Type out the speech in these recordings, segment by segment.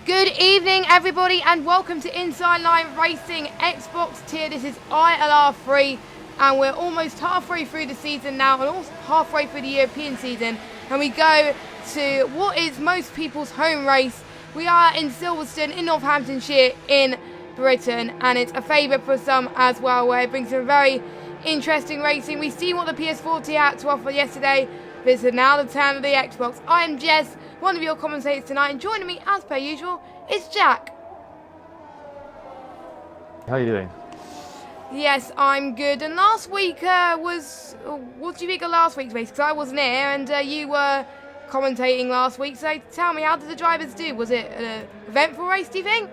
Good evening, everybody, and welcome to Inside Line Racing Xbox tier. This is ILR3, and we're almost halfway through the season now, and also halfway through the European season. And we go to what is most people's home race. We are in Silverstone in Northamptonshire in Britain, and it's a favourite for some as well, where it brings some very interesting racing. We've seen what the PS40 had to offer yesterday. This is now the turn of the Xbox. I am Jez, one of your commentators tonight, and joining me as per usual is Jack. How are you doing? Yes, I'm good. And last week what do you think of last week's race? Because I wasn't here, and you were commentating last week. So tell me, how did the drivers do? Was it an eventful race, do you think?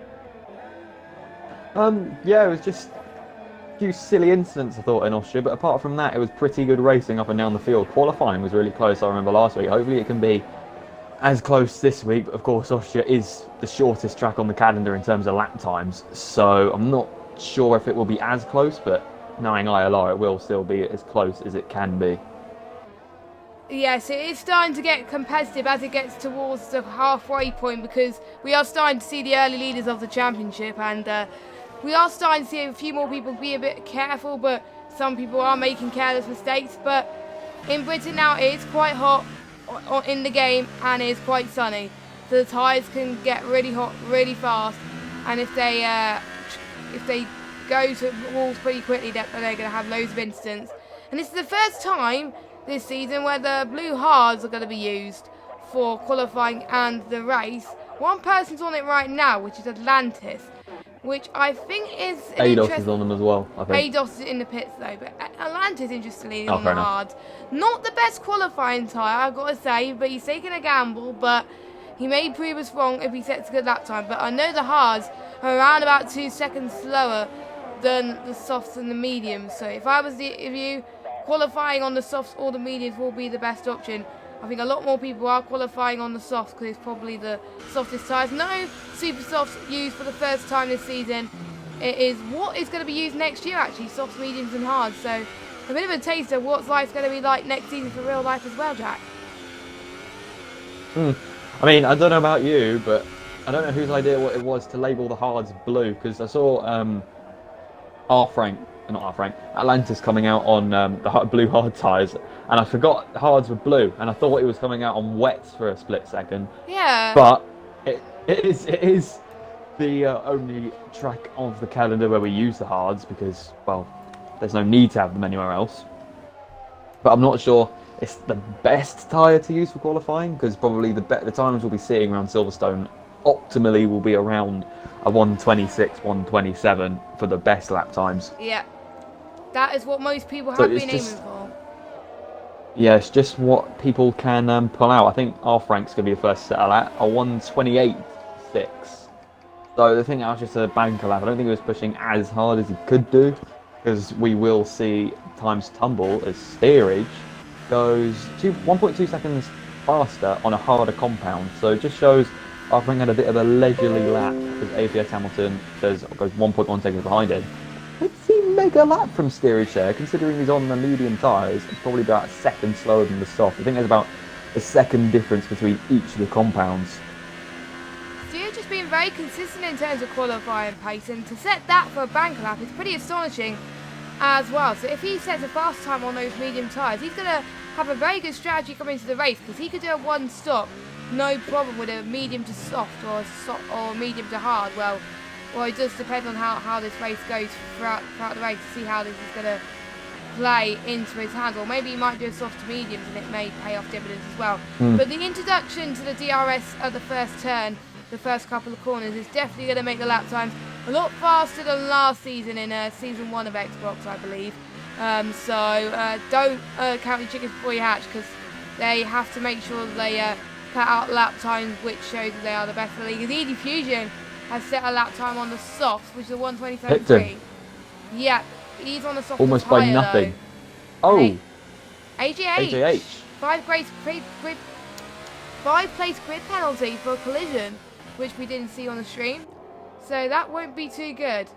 Yeah, it was just a few silly incidents, I thought, in Austria, but apart from that, it was pretty good racing up and down the field. Qualifying was really close, I remember, last week. Hopefully it can be as close this week, but of course Austria is the shortest track on the calendar in terms of lap times, so I'm not sure if it will be as close, but knowing ILR, it will still be as close as it can be. Yes, it is starting to get competitive as it gets towards the halfway point, because we are starting to see the early leaders of the championship, and we are starting to see a few more people be a bit careful, but some people are making careless mistakes. But in Britain now, it is quite hot in the game, and it is quite sunny, so the tyres can get really hot really fast, and if they go to walls pretty quickly, they're going to have loads of incidents. And this is the first time this season where the blue hards are going to be used for qualifying and the race. One person's on it right now, which is Atlantis, which I think is ADOS is on them as well, I think. ADOS is in the pits though, but Atlantis, interestingly, on the hards. Not the best qualifying tyre, I've got to say, but he's taking a gamble, but he may prove us wrong if he sets a good lap time. But I know the hards are around about 2 seconds slower than the softs and the mediums, so if I was you, qualifying on the softs or the mediums will be the best option. I think a lot more people are qualifying on the softs because it's probably the softest tyres. No super softs used for the first time this season. It is what is going to be used next year, actually, softs, mediums and hards. So a bit of a taste of what life's going to be like next season for real life as well, Jack. I mean, I don't know about you, but I don't know whose idea what it was to label the hards blue, because I saw Atlantis coming out on the blue hard tyres, and I forgot the hards were blue, and I thought it was coming out on wets for a split second. Yeah. But it is the only track of the calendar where we use the hards, because, well, there's no need to have them anywhere else. But I'm not sure it's the best tyre to use for qualifying, because probably the times we'll be seeing around Silverstone optimally will be around a 126, 127 for the best lap times. Yeah, that is what most people have been aiming for. Yeah, it's just what people can pull out. I think R Frank's going to be the first set of that, a 128.6. So the thing that was just a banker lap. I don't think he was pushing as hard as he could do, because we will see times tumble as steerage goes 1.2 seconds faster on a harder compound. So it just shows R Frank had a bit of a leisurely lap, because ABS Hamilton goes 1.1 seconds behind him. It's a mega lap from steerage there, considering he's on the medium tyres. It's probably about a second slower than the soft. I think there's about a second difference between each of the compounds. Steerage has been very consistent in terms of qualifying pace, and to set that for a banker lap is pretty astonishing as well. So if he sets a fast time on those medium tyres, he's going to have a very good strategy coming into the race, because he could do a one stop no problem with a medium to soft or medium to hard. Well, it does depend on how this race goes throughout the race, to see how this is going to play into his hands. Or maybe he might do a soft to mediums, and it may pay off dividends as well. But the introduction to the DRS at the first turn, the first couple of corners, is definitely going to make the lap times a lot faster than last season in season 1 of Xbox, I believe. So don't count your chickens before you hatch, because they have to make sure that they cut out lap times which shows that they are the best in the league. As ED Fusion has set a lap time on the softs, which is a 1:20.33. Yeah, he's on the soft almost by nothing. Though. Oh, AJH. 5 place grid penalty for a collision, which we didn't see on the stream. So that won't be too good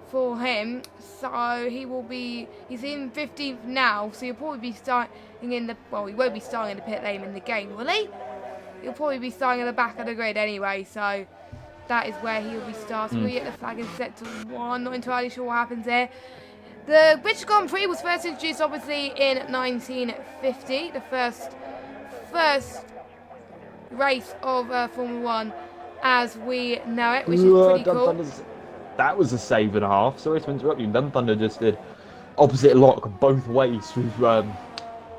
for him. So he's in 15th now, so he'll probably be starting in the, well, he won't be starting in the pit lane in the game, will he? He'll probably be starting at the back of the grid anyway, so that is where he'll be starting. We get the flag is set to 1. Not entirely sure what happens here. The British Grand Prix was first introduced, obviously, in 1950. The first race of Formula 1 as we know it, which is pretty cool. That was a save and a half. Sorry to interrupt you. Dumb Thunder just did opposite lock both ways with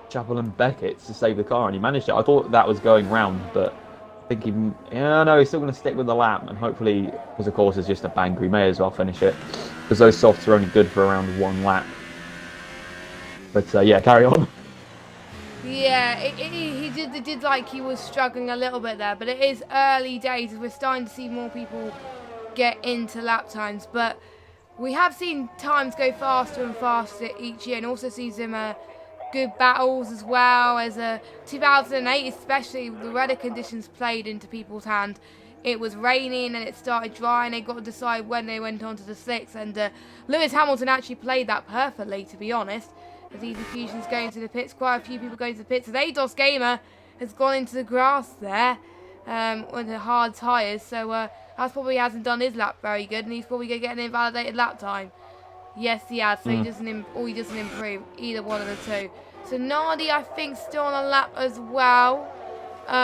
Chapel and Beckett to save the car, and he managed it. I thought that was going round, but I think he's still going to stick with the lap, and hopefully, because of course it's just a banger, he may as well finish it, because those softs are only good for around 1 lap. But yeah, carry on. Yeah, he did like he was struggling a little bit there, but it is early days as we're starting to see more people get into lap times, but we have seen times go faster and faster each year, and also see some good battles as well as 2008, especially the weather conditions played into people's hand. It was raining and it started drying. They got to decide when they went onto the slicks, and Lewis Hamilton actually played that perfectly, to be honest. As Easy Fusion's going to the pits, quite a few people going to the pits. As ADOS Gamer has gone into the grass there with the hard tyres, so that's probably hasn't done his lap very good, and he's probably going to get an invalidated lap time. Yes, he has, so he doesn't improve, either one of the two. So Nardi, I think, still on a lap as well.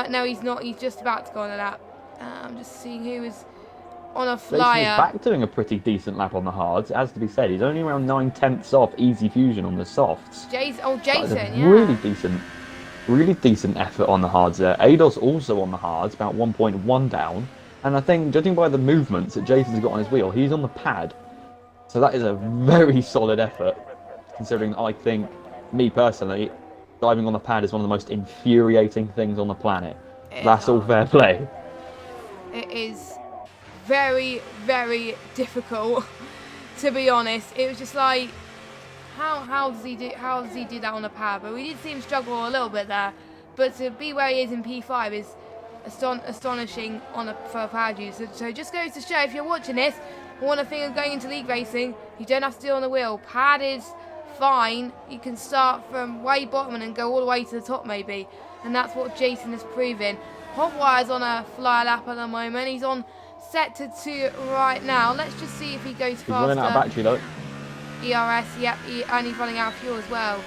No, he's not. He's just about to go on a lap. I'm just seeing who is on a flyer. Jason is back doing a pretty decent lap on the hards. It has to be said, he's only around 9/10 off Easy Fusion on the softs. Jason, yeah. Really decent effort on the hards there. ADOS also on the hards, about 1.1 down. And I think, judging by the movements that Jason's got on his wheel, he's on the pad. So that is a very solid effort, considering I think, me personally, driving on the pad is one of the most infuriating things on the planet. That's all fair play. It is very, very difficult, to be honest. It was just like, how does he do that on the pad? But we did see him struggle a little bit there. But to be where he is in P5 is astonishing for a pad user. So just goes to show, if you're watching this, one thing of going into league racing, you don't have to do on the wheel. Pad is fine. You can start from way bottom and then go all the way to the top maybe. And that's what Jason is proving. Hotwire's on a flyer lap at the moment. He's on set to 2 right now. Let's just see if he goes faster. He's running out of battery though. ERS, yep, and he's running out of fuel as well.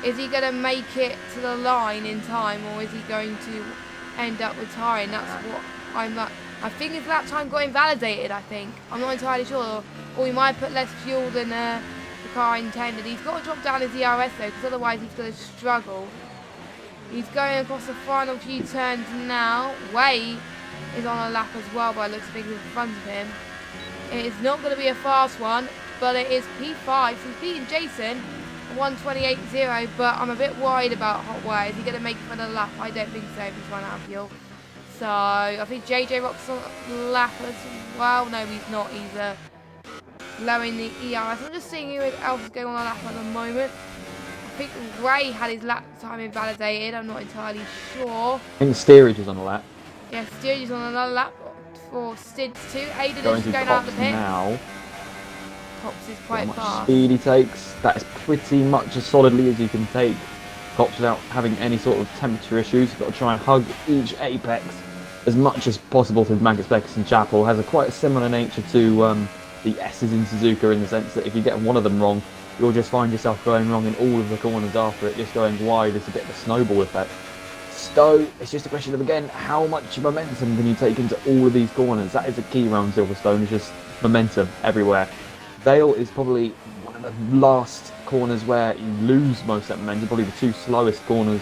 Is he going to make it to the line in time, or is he going to end up retiring? That's what I think his lap time got invalidated, I think. I'm not entirely sure. Or he might put less fuel than the car intended. He's got to drop down his ERS though, because otherwise he's going to struggle. He's going across the final few turns now. Way is on a lap as well by looks of things in front of him. It is not going to be a fast one, but it is P5. So he's beating Jason 1:28.0, but I'm a bit worried about Hotwire. Is he going to make it for the lap? I don't think so if he's run out of fuel. So I think JJ Rock's on lap as well. No, he's not. He's lowering the ERS. I'm just seeing who else is going on a lap at the moment. I think Ray had his lap time invalidated. I'm not entirely sure. I think Steerage is on a lap. Yeah, Steerage is on another lap for Stids too. Aiden is Going going out of the pit. Now. Cops is quite How much fast. speed he takes. That is pretty much as solidly as you can take Cops without having any sort of temperature issues. You've got to try and hug each apex as much as possible through Magus, Beckus and Chapel. Has quite a similar nature to the S's in Suzuka, in the sense that if you get one of them wrong, you'll just find yourself going wrong in all of the corners after it, just going wide. It's a bit of a snowball effect. So it's just a question of, again, how much momentum can you take into all of these corners? That is a key around Silverstone, is just momentum everywhere. Vale is probably one of the last corners where you lose most of that momentum, probably the 2 slowest corners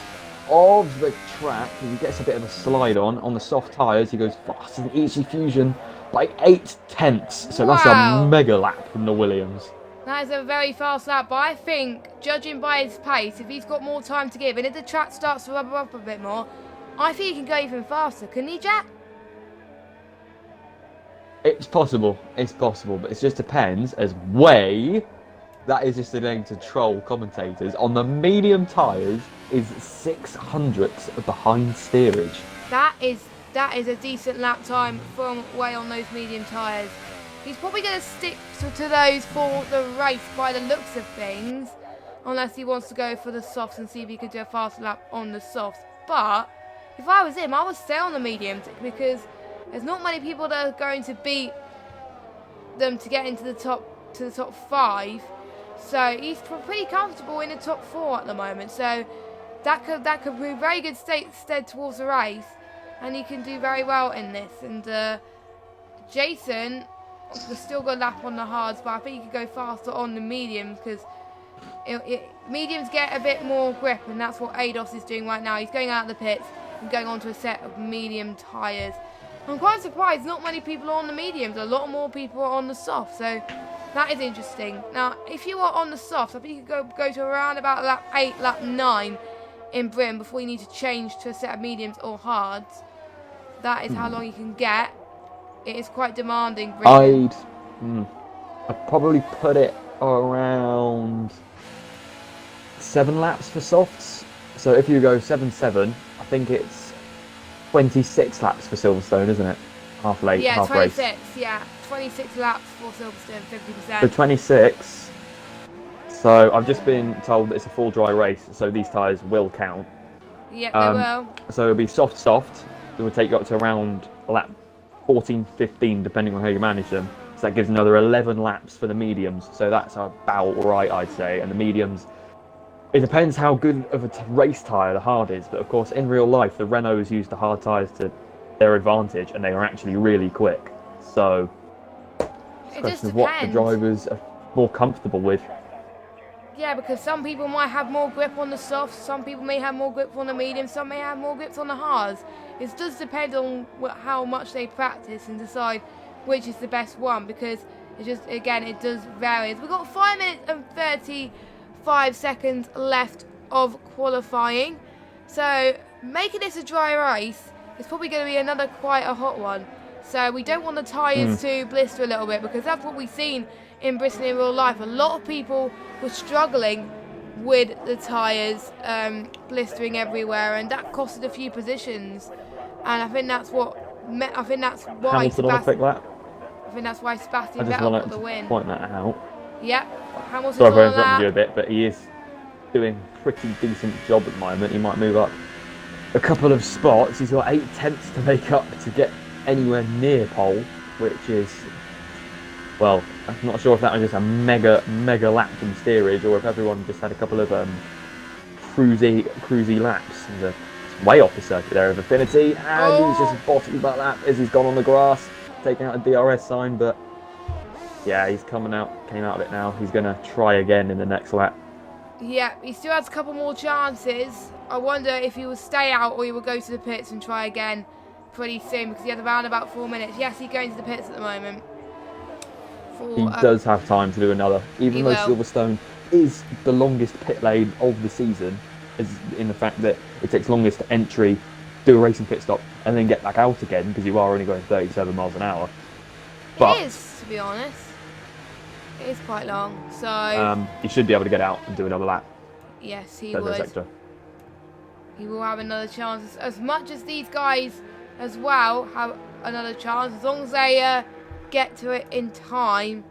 of the track. He gets a bit of a slide on the soft tyres. He goes faster than Easy Fusion by 8/10. So that's a mega lap from the Williams. That is a very fast lap, but I think, judging by his pace, if he's got more time to give, and if the track starts to rubber up a bit more, I think he can go even faster. Can he, Jack? It's possible, but it just depends as way. That is just a name to troll commentators. On the medium tyres is 600ths behind Steerage. That is a decent lap time from way on those medium tyres. He's probably going to stick to those for the race by the looks of things, unless he wants to go for the softs and see if he could do a faster lap on the softs. But if I was him, I would stay on the mediums, because there's not many people that are going to beat them to get into the top 5. So he's pretty comfortable in the top 4 at the moment. So that could be very good stead towards the race, and he can do very well in this. And Jason has still got a lap on the hards, but I think he could go faster on the mediums because mediums get a bit more grip, and that's what Ados is doing right now. He's going out of the pits and going onto a set of medium tyres. I'm quite surprised not many people are on the mediums. A lot more people are on the soft, so that is interesting. Now, if you are on the soft, I think you could go to around about lap 8, lap 9 in Britain before you need to change to a set of mediums or hards. That is how long you can get. It is quite demanding, Britain. I'd probably put it around 7 laps for softs. So if you go 7-7, I think it's 26 laps for Silverstone, isn't it? Half late, yeah, half 26, race. Yeah, 26 laps for Silverstone, 50%. So 26. So I've just been told that it's a full dry race, so these tyres will count. Yep, they will. So it'll be soft. It will take you up to around lap 14, 15, depending on how you manage them. So that gives another 11 laps for the mediums. So that's about right, I'd say. And the mediums, it depends how good of a race tyre the hard is. But of course, in real life, the Renaults use the hard tyres to their advantage, and they are actually really quick. So it's a question of what the drivers are more comfortable with. Yeah, because some people might have more grip on the softs, some people may have more grip on the mediums, some may have more grips on the hards. It does depend on how much they practice and decide which is the best one, because it does vary. We've got 5 minutes and 35 seconds left of qualifying, so making this a dry race is probably going to be another quite a hot one. So we don't want the tyres to blister a little bit, because that's what we've seen in Britain in real life. A lot of people were struggling with the tyres blistering everywhere, and that costed a few positions. And I think that's why Hamilton on a quick lap. I think that's why Sebastian I just Vettel want got the win. to point that out. Yep, Hamilton's Sorry on for that. interrupting you a bit, but he is doing a pretty decent job at the moment. He might move up a couple of spots. He's got 8 tenths to make up to get anywhere near pole, which is, well, I'm not sure if that was just a mega lap from steerage, or if everyone just had a couple of cruisy laps. And way off the circuit there of Affinity, and he's just bottled that lap as he's gone on the grass, taking out a DRS sign. But yeah, came out of it now. He's going to try again in the next lap. Yeah, he still has a couple more chances. I wonder if he will stay out or he will go to the pits and try again pretty soon, because he had around about 4 minutes. Yes, he's going to the pits at the moment. He does have time to do another, even though Silverstone is the longest pit lane of the season, is in the fact that it takes longest to entry, do a racing pit stop, and then get back out again, because you are only going 37 miles an hour. But it is, to be honest. It is quite long, so he should be able to get out and do another lap. Yes, he would. He will have another chance, as much as these guys as well have another chance. As long as they get to it in time,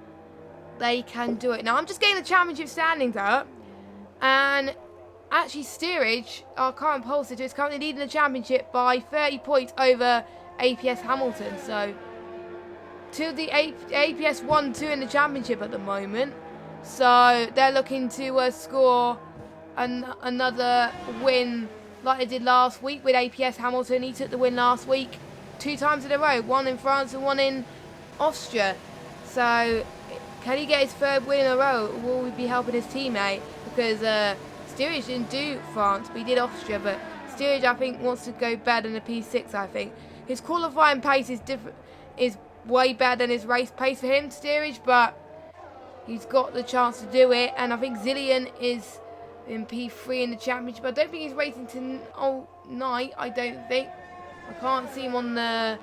they can do it. Now I'm just getting the championship standings up, and actually steerage, our current pole sitter, is currently leading the championship by 30 points over APS Hamilton. So to the APS 1-2 in the championship at the moment. So they're looking to score another win like they did last week with APS Hamilton. He took the win last week 2 times in a row, one in France and one in Austria. So can he get his 3rd win in a row? Will he be helping his teammate? Because steerage didn't do France, but he did Austria. But steerage, I think, wants to go better than the P6. I think his qualifying pace is way better than his race pace for him, steerage, but he's got the chance to do it. And I think Zillion is in P3 in the championship. I don't think he's racing tonight. I don't think. I can't see him on the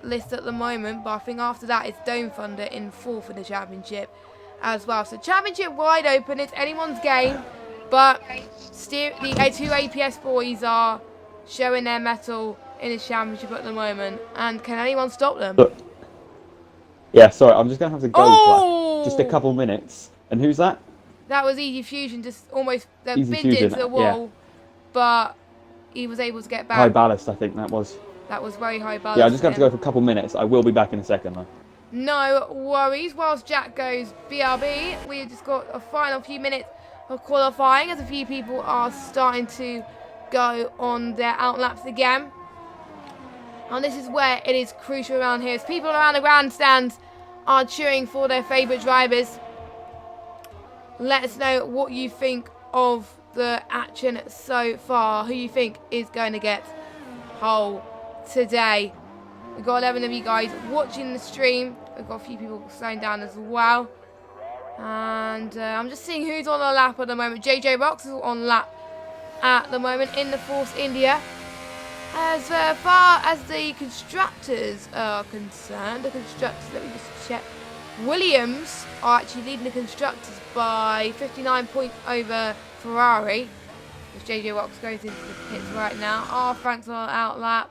list at the moment, but I think after that it's Dome Thunder in 4th in the championship as well. So championship wide open, it's anyone's game, but the 2 APS boys are showing their mettle in the championship at the moment, and can anyone stop them? Look. Yeah, sorry, I'm just going to have to go for just a couple minutes. And who's that? That was Easy Fusion, just almost binned Easy Fusion, into the wall, but he was able to get back. High ballast, I think that was. That was very high ballast. Yeah, I'm just going to go for a couple minutes. I will be back in a second, though. No worries. Whilst Jack goes BRB, we've just got a final few minutes of qualifying as a few people are starting to go on their outlaps again. And this is where it is crucial around here. As people around the grandstands are cheering for their favourite drivers. Let us know what you think of the action so far. Who you think is going to get pole today. We've got 11 of you guys watching the stream. We've got a few people slowing down as well. And I'm just seeing who's on a lap at the moment. JJ Rocks is on lap at the moment in the Force India. As far as the constructors are concerned, let me just check. Williams are actually leading the constructors by 59 points over Ferrari. As JJ Rocks goes into the pits right now. R. Frank's on out lap.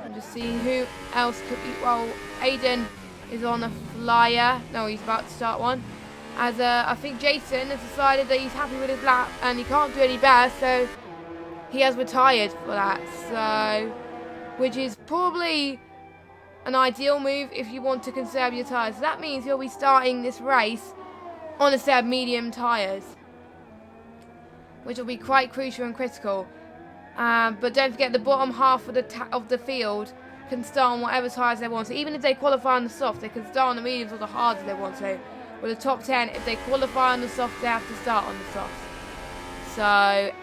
I'm just seeing who else could be. Well, Aiden is on a flyer. No, he's about to start one. As I think Jason has decided that he's happy with his lap and he can't do any better, so he has retired for that. So, which is probably an ideal move if you want to conserve your tyres. So that means he'll be starting this race on a set of medium tyres, which will be quite crucial and critical. But don't forget, the bottom half of the field can start on whatever tyres they want. So even if they qualify on the soft, they can start on the mediums or the hards if they want to. With the top 10, if they qualify on the soft, they have to start on the soft. So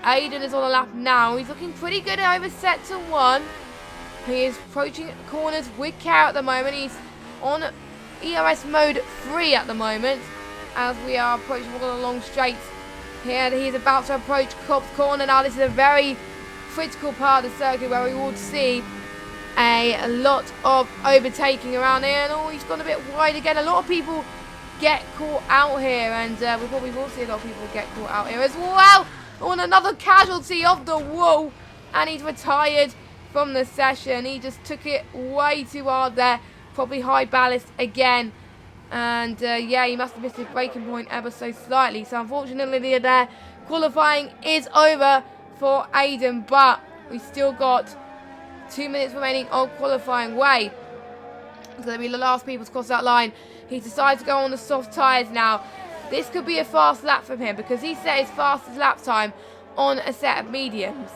Aiden is on a lap now. He's looking pretty good over sector 1. He is approaching corners with care at the moment. He's on ERS mode 3 at the moment as we are approaching one of the long straights. Here he's about to approach Cobb's Corner. Now this is a very critical part of the circuit where we will see a lot of overtaking around here. And oh, he's gone a bit wide again. A lot of people get caught out here, and we probably will see a lot of people get caught out here as well. On another casualty of the wall, and he's retired from the session. He just took it way too hard there, probably high ballast again, and yeah, he must have missed his braking point ever so slightly. So unfortunately there, qualifying is over for Aiden, but we still got 2 minutes remaining of qualifying. Way it's going to be the last people to cross that line. He's decided to go on the soft tyres now. This could be a fast lap from him because he set his fastest lap time on a set of mediums.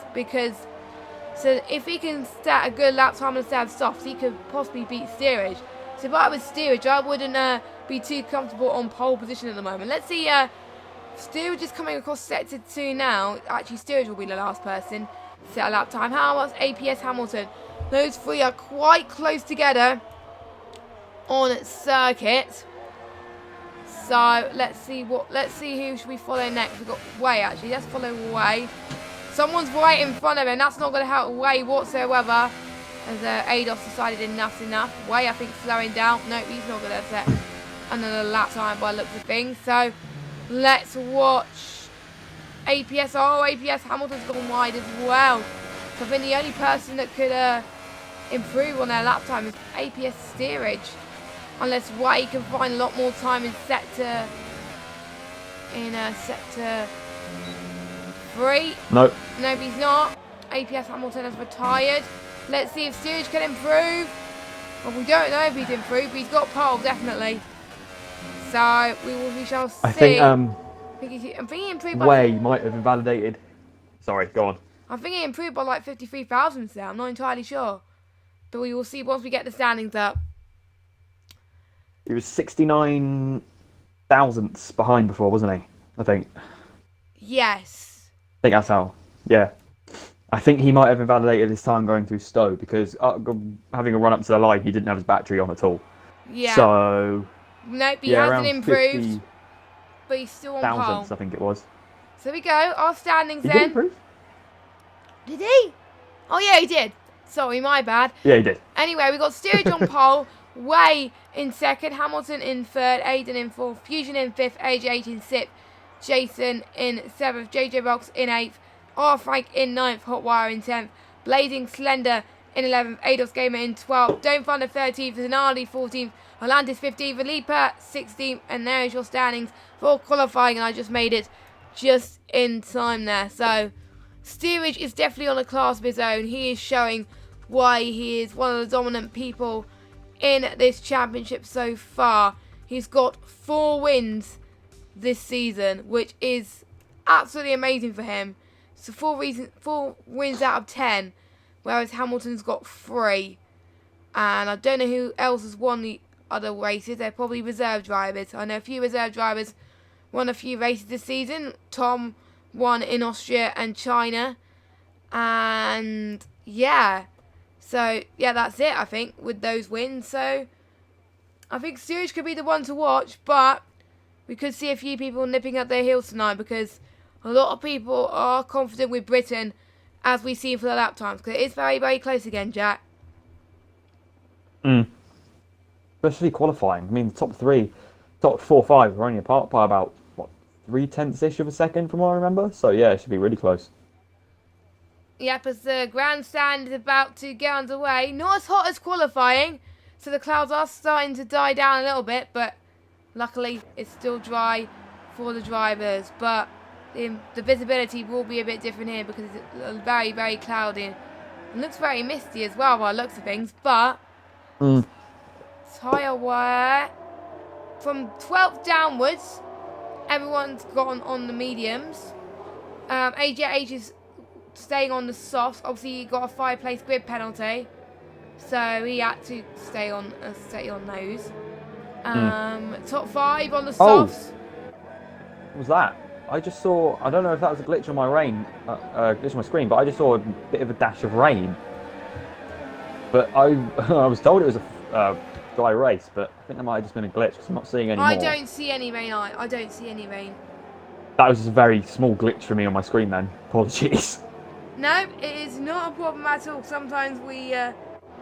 So if he can set a good lap time on a set of softs, he could possibly beat steerage. So if I was steerage, I wouldn't be too comfortable on pole position at the moment. Let's see. Steerage is coming across sector 2 now. Actually, steerage will be the last person to set a lap time. How about APS Hamilton? Those three are quite close together on circuit. So let's see who should we follow next. We've got Way actually. Let's follow Way. Someone's right in front of him. That's not going to help Way whatsoever. As Ados decided enough's enough. Way I think slowing down. Nope, he's not going to set another lap time by the looks of things. So let's watch APS. Oh, APS Hamilton's gone wide as well. So I think the only person that could improve on their lap time is APS Steerage. Unless Way can find a lot more time in sector 3. Nope. Nope, he's not. APS Hamilton has retired. Let's see if Steerage can improve. Well, we don't know if he's improved, but he's got pole, definitely. So we shall see. I think I'm thinking he improved by... Way might have invalidated. Sorry, go on. I think he improved by like 53,000 there. I'm not entirely sure. But we will see once we get the standings up. He was 69 thousandths behind before, wasn't he? I think. Yes. I think that's how. Yeah. I think he might have invalidated his time going through Stowe because having a run up to the line, he didn't have his battery on at all. Yeah. So. Nope, he yeah, hasn't improved. But he's still on pole. I think it was. So there we go. Our standings He then. did improve? Did he? Oh yeah, he did. Sorry, my bad. Yeah, he did. Anyway, we got Steerage on pole. Way in second, Hamilton in third, Aiden in fourth, Fusion in fifth, AJ in sixth, Jason in seventh, JJ Rocks in eighth, R. Frank in ninth, Hotwire in 10th, Blazing Slender in 11th, Ados Gamer in 12th, Don't Thunder 13th, Zanardi 14th, Hollandis 15th, Alipa 16th, and there is your standings for qualifying, and I just made it just in time there. So Steerage is definitely on a class of his own. He is showing why he is one of the dominant people in this championship so far. He's got 4 wins this season, which is absolutely amazing for him. So 4 wins out of 10, whereas Hamilton's got 3. And I don't know who else has won the other races. They're probably reserve drivers. I know a few reserve drivers won a few races this season. Tom won in Austria and China. And yeah. So yeah, that's it, I think, with those wins. So I think Steerage could be the one to watch, but we could see a few people nipping at their heels tonight because a lot of people are confident with Britain, as we see for the lap times, because it is very, very close again, Jack. Especially qualifying. I mean, the top 4, 5 are only apart by about, what, 0.3 of a second from what I remember? So yeah, it should be really close. Yep, as the grandstand is about to get underway. Not as hot as qualifying, so the clouds are starting to die down a little bit, but luckily it's still dry for the drivers. But the visibility will be a bit different here because it's very, very cloudy. It looks very misty as well by the looks of things, but tyre wear from 12th downwards, everyone's gone on the mediums. AJH is staying on the softs. Obviously, he got a 5-place grid penalty, so he had to stay on those. Top 5 on the softs. What was that? I just saw. I don't know if that was a glitch on my glitch on my screen, but I just saw a bit of a dash of rain. But I was told it was a dry race, but I think that might have just been a glitch because I'm not seeing any more. I don't see any rain. I don't see any rain. That was just a very small glitch for me on my screen then. Apologies. No, it is not a problem at all. Sometimes we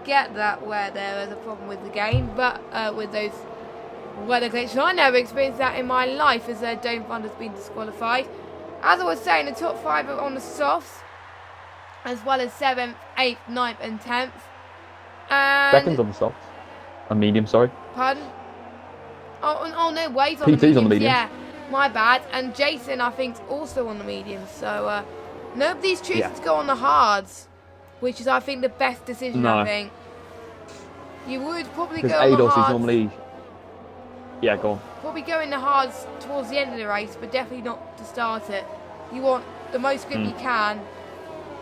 get that where there is a problem with the game, but with those weather glitches, I never experienced that in my life as Dome Fund has been disqualified. As I was saying, the top 5 are on the softs, as well as 7th, 8th, 9th and 10th. And Seconds on the softs. On medium, sorry. Pardon? Oh no, Wade's on PT's the mediums. on the medium. Yeah, my bad. And Jason, I think, is also on the mediums. So nobody's choosing to go on the hards, which is, I think, the best decision. No. I think you would probably go Because on the ADOS hards. is normally. Yeah, go on. Probably go in the hards towards the end of the race, but definitely not to start it. You want the most grip you can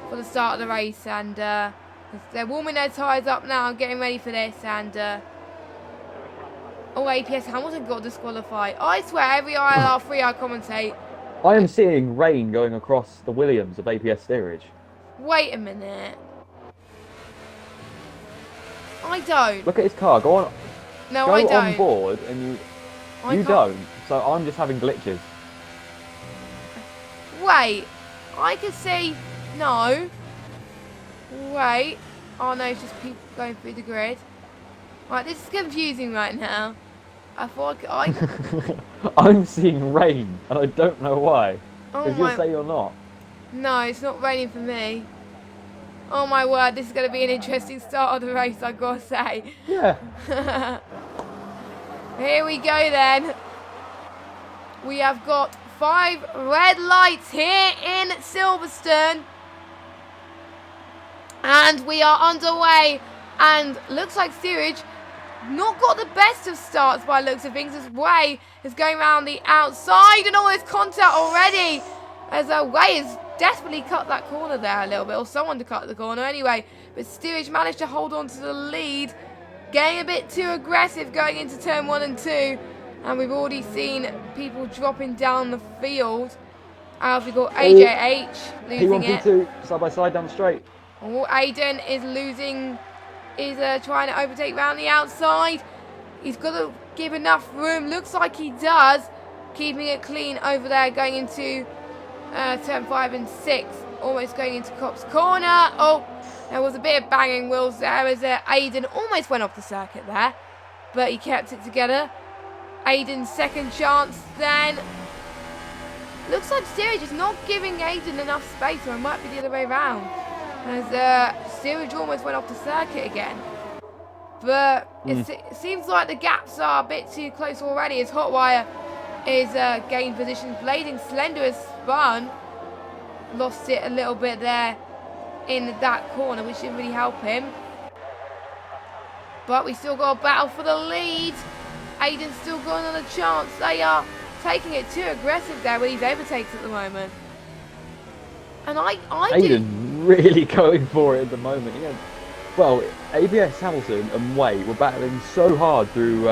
for the start of the race, and they're warming their tyres up now, getting ready for this, and APS Hamilton got disqualified. I swear, every ILR3 I commentate. I am seeing rain going across the Williams of APS steerage. Wait a minute. I don't. Look at his car. Go on. No, go I don't. on board, and you don't. So I'm just having glitches. Wait. I could see. No. Wait. Oh no, it's just people going through the grid. Right, this is confusing right now. I thought I'm seeing rain, and I don't know why. Oh Because you'll say you're not. No, it's not raining for me. Oh my word, this is going to be an interesting start of the race, I've got to say. Yeah. Here we go then. We have got 5 red lights here in Silverstone. And we are underway. And looks like steerage not got the best of starts by looks of things, as Way is going around the outside and all this contact already. As Way has desperately cut that corner there a little bit, or someone to cut the corner anyway. But steerage managed to hold on to the lead, getting a bit too aggressive going into turn 1 and 2. And we've already seen people dropping down the field. As we've got AJH losing it. P1, P2, side by side down the straight. Oh, Aiden is losing, trying to overtake round the outside. He's got to give enough room. Looks like he does. Keeping it clean over there, going into turn 5 and 6. Almost going into Cop's corner. Oh, there was a bit of banging wheels there as Aiden almost went off the circuit there. But he kept it together. Aiden's second chance then. Looks like steerage is not giving Aiden enough space, or it might be the other way around. As steerage almost went off the circuit again. But it seems like the gaps are a bit too close already, as Hotwire is gained position. Blading Slender has spun. Lost it a little bit there in that corner, which didn't really help him. But we still got a battle for the lead. Aiden's still going on a chance. They are taking it too aggressive there with these overtakes at the moment. And Aiden really going for it at the moment. Yeah. Well, ABS Hamilton and Way were battling so hard through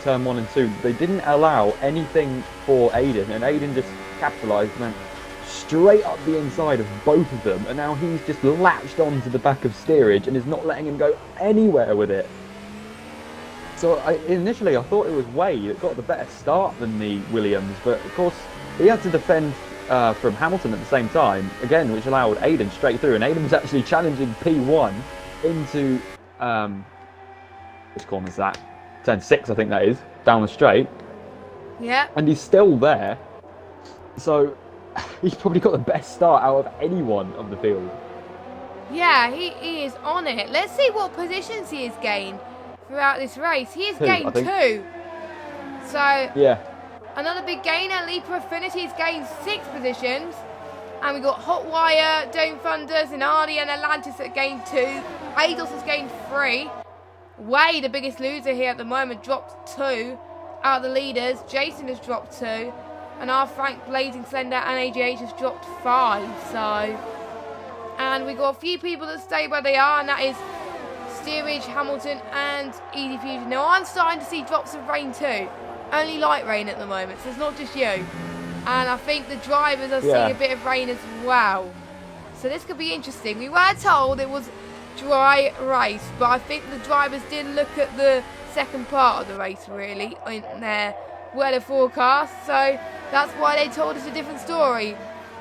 turn 1 and 2. They didn't allow anything for Aiden, and Aiden just capitalised and went straight up the inside of both of them. And now he's just latched onto the back of steerage and is not letting him go anywhere with it. So initially I thought it was Way that got the better start than the Williams, but of course he had to defend from Hamilton at the same time, again, which allowed Aiden straight through, and Aiden was actually challenging P1 into, which corner is that? Turn 6, I think that is, down the straight. Yeah. And he's still there, so he's probably got the best start out of anyone of the field. Yeah, he is on it. Let's see what positions he has gained throughout this race. He has gained 2. So, yeah. Another big gainer. Leaper Affinity's gained 6 positions. And we got Hotwire, Dome Thunders, Inardi and Atlantis that gained 2. Eidos has gained 3. Way, the biggest loser here at the moment, dropped 2 out of the leaders. Jason has dropped 2. And our Frank, Blazing Slender and AGH has dropped 5. So, and we got a few people that stay where they are, and that is Steerage, Hamilton and Easy Fusion. Now I'm starting to see drops of rain too. Only light rain at the moment, so it's not just you. And I think the drivers are seeing a bit of rain as well. So this could be interesting. We were told it was dry race, but I think the drivers did look at the second part of the race really in their weather forecast. So that's why they told us a different story.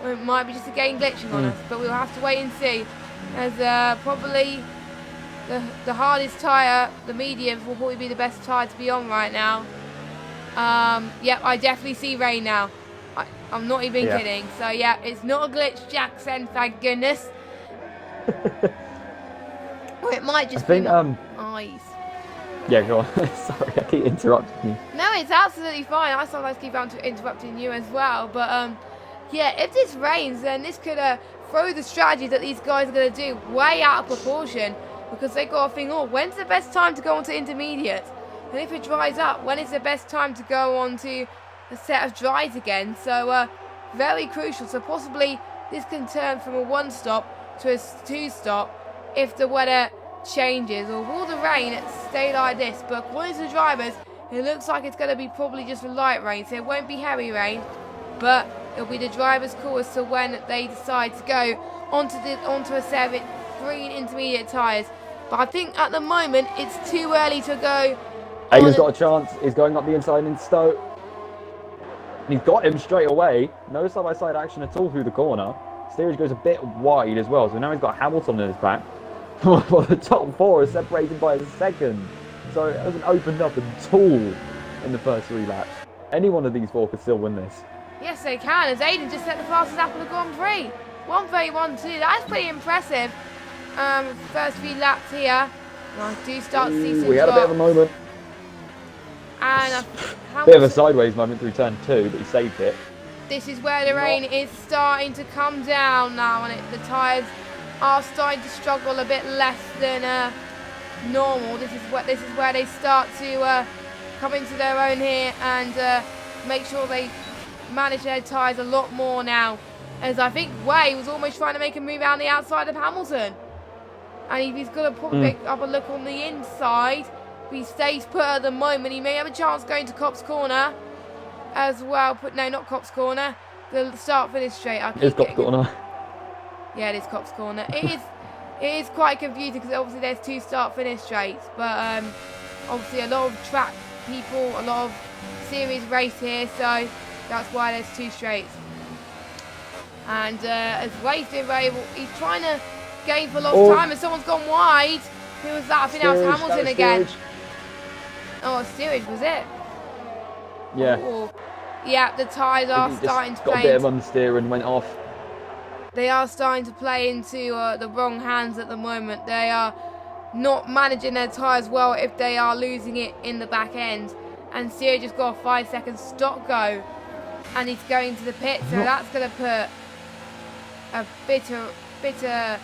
It might be just a game glitching on us, but we'll have to wait and see. As probably the hardest tyre, the mediums, will probably be the best tyre to be on right now. Yep, I definitely see rain now. I'm not even kidding. So yeah, it's not a glitch, Jackson, thank goodness. Or it might just be my eyes. Yeah, go on. Sorry, I keep interrupting you. No, it's absolutely fine. I sometimes keep on interrupting you as well. But yeah, if this rains, then this could throw the strategy that these guys are going to do way out of proportion, because they got to think, oh, when's the best time to go onto intermediates? And if it dries up, when is the best time to go on to a set of dries again? So very crucial. So possibly this can turn from a 1-stop to a 2-stop if the weather changes. Or will the rain stay like this? But according to the drivers, it looks like it's going to be probably just a light rain. So it won't be heavy rain, but it'll be the driver's call as to when they decide to go onto a set of green intermediate tyres. But I think at the moment it's too early to go. Aiden's got a chance. He's going up the inside into Stowe. And he's got him straight away. No side-by-side action at all through the corner. Steerage goes a bit wide as well, so now he's got Hamilton in his back. Well, the top 4 is separated by a second. So it hasn't opened up at all in the first 3 laps. Any one of these 4 could still win this. Yes, they can, as Aiden just set the fastest lap of the Grand Prix. 1:31.2, that's pretty impressive. First few laps here. And I do start to see some We had a bit of a moment. And bit of a sideways moment through turn 2, but he saved it. This is where the rain is starting to come down now, and the tyres are starting to struggle a bit less than normal. This is where they start to come into their own here and make sure they manage their tyres a lot more now. As I think Way was almost trying to make a move out on the outside of Hamilton. And he's going to probably pick up a look on the inside. If he stays put at the moment, he may have a chance going to Copse Corner as well. But no, not Copse Corner. The start-finish straight. It's Copse Corner. Yeah, it is Copse Corner. It is quite confusing because obviously there's 2 start-finish straights. But obviously a lot of track people, a lot of series race here. So that's why there's 2 straights. And as Way's doing very well, he's trying to gain for lost time, and someone's gone wide. Who was that? I think that was Hamilton again. Oh, Steerage, was it? Yeah. Oh. Yeah, the tyres are starting to play. Got a bit of understeer and went off. They are starting to play into the wrong hands at the moment. They are not managing their tyres well if they are losing it in the back end. And Steerage just got a 5-second stop go. And he's going to the pit, so that's going to put a bitter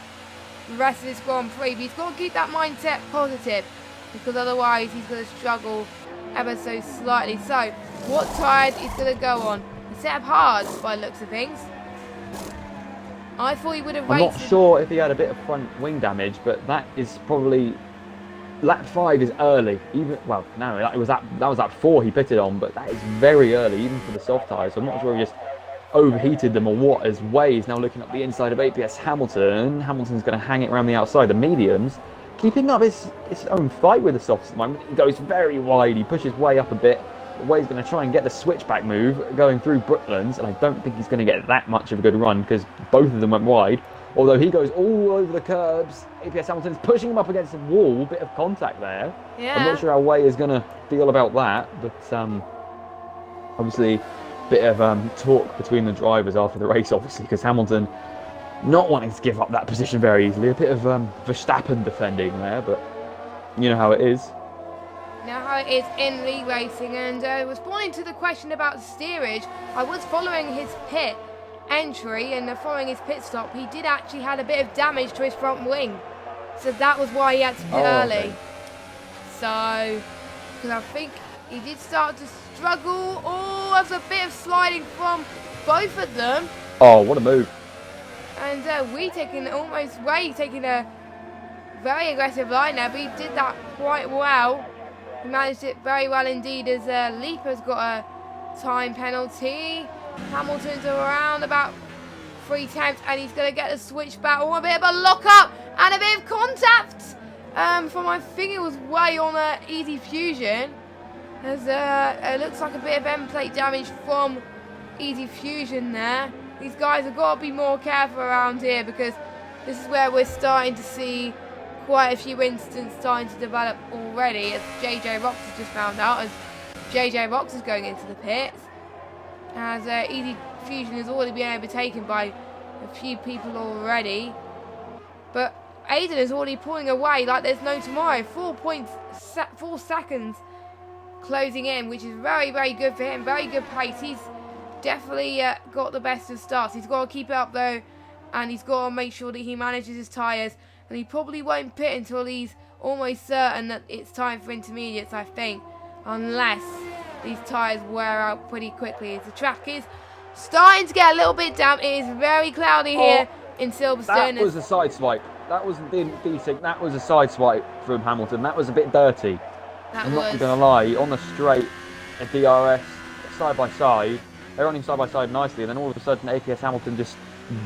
the rest of this Grand Prix. But he's got to keep that mindset positive, because otherwise he's going to struggle ever so slightly. So, what tyre is going to go on? He set up hard by the looks of things. I thought he would have raced. I'm not sure if he had a bit of front wing damage, but that is probably... Lap 5 is early. Even well, no, that was lap 4 he pitted on, but that is very early, even for the soft tyres. So I'm not sure if he just overheated them or what. As Way is now looking up the inside of APS Hamilton. Hamilton's going to hang it around the outside. The mediums, keeping up his own fight with the softs at the moment. He goes very wide. He pushes Way up a bit. Way's going to try and get the switchback move going through Brooklands, and I don't think he's going to get that much of a good run because both of them went wide. Although he goes all over the curbs. APS Hamilton's pushing him up against the wall. Bit of contact there. Yeah. I'm not sure how Way is going to feel about that, but obviously bit of talk between the drivers after the race, obviously, because Hamilton not wanting to give up that position very easily. A bit of Verstappen defending there, but you know how it is. Now how it is in league racing, and responding to the question about steerage, I was following his pit entry and following his pit stop. He did actually had a bit of damage to his front wing, so that was why he had to pit early. Okay. So, because I think he did start to struggle. Oh, there's a bit of sliding from both of them. Oh, what a move. And Way taking a very aggressive line there, but he did that quite well. He managed it very well indeed, as Leaper's got a time penalty. Hamilton's around about 3 tenths, and he's going to get a switch back. Oh, a bit of a lock up and a bit of contact from, I think it was Way on Easy Fusion. As it looks like a bit of end plate damage from Easy Fusion there. These guys have got to be more careful around here, because this is where we're starting to see quite a few incidents starting to develop already, as JJ Rocks has just found out, as JJ Rocks is going into the pits, as Easy Fusion has already been overtaken by a few people already. But Aiden is already pulling away like there's no tomorrow. 4 seconds closing in, which is very, very good for him. Very good pace. He's definitely got the best of starts. He's got to keep it up though, and he's got to make sure that he manages his tyres. And he probably won't pit until he's almost certain that it's time for intermediates, I think. Unless these tyres wear out pretty quickly. As the track is starting to get a little bit damp. It is very cloudy here in Silverstone. That was a side swipe. That wasn't decent. That was a side swipe from Hamilton. That was a bit dirty. I'm not going to lie. On the straight, a DRS side by side. They're running side by side nicely. And then all of a sudden, APS Hamilton just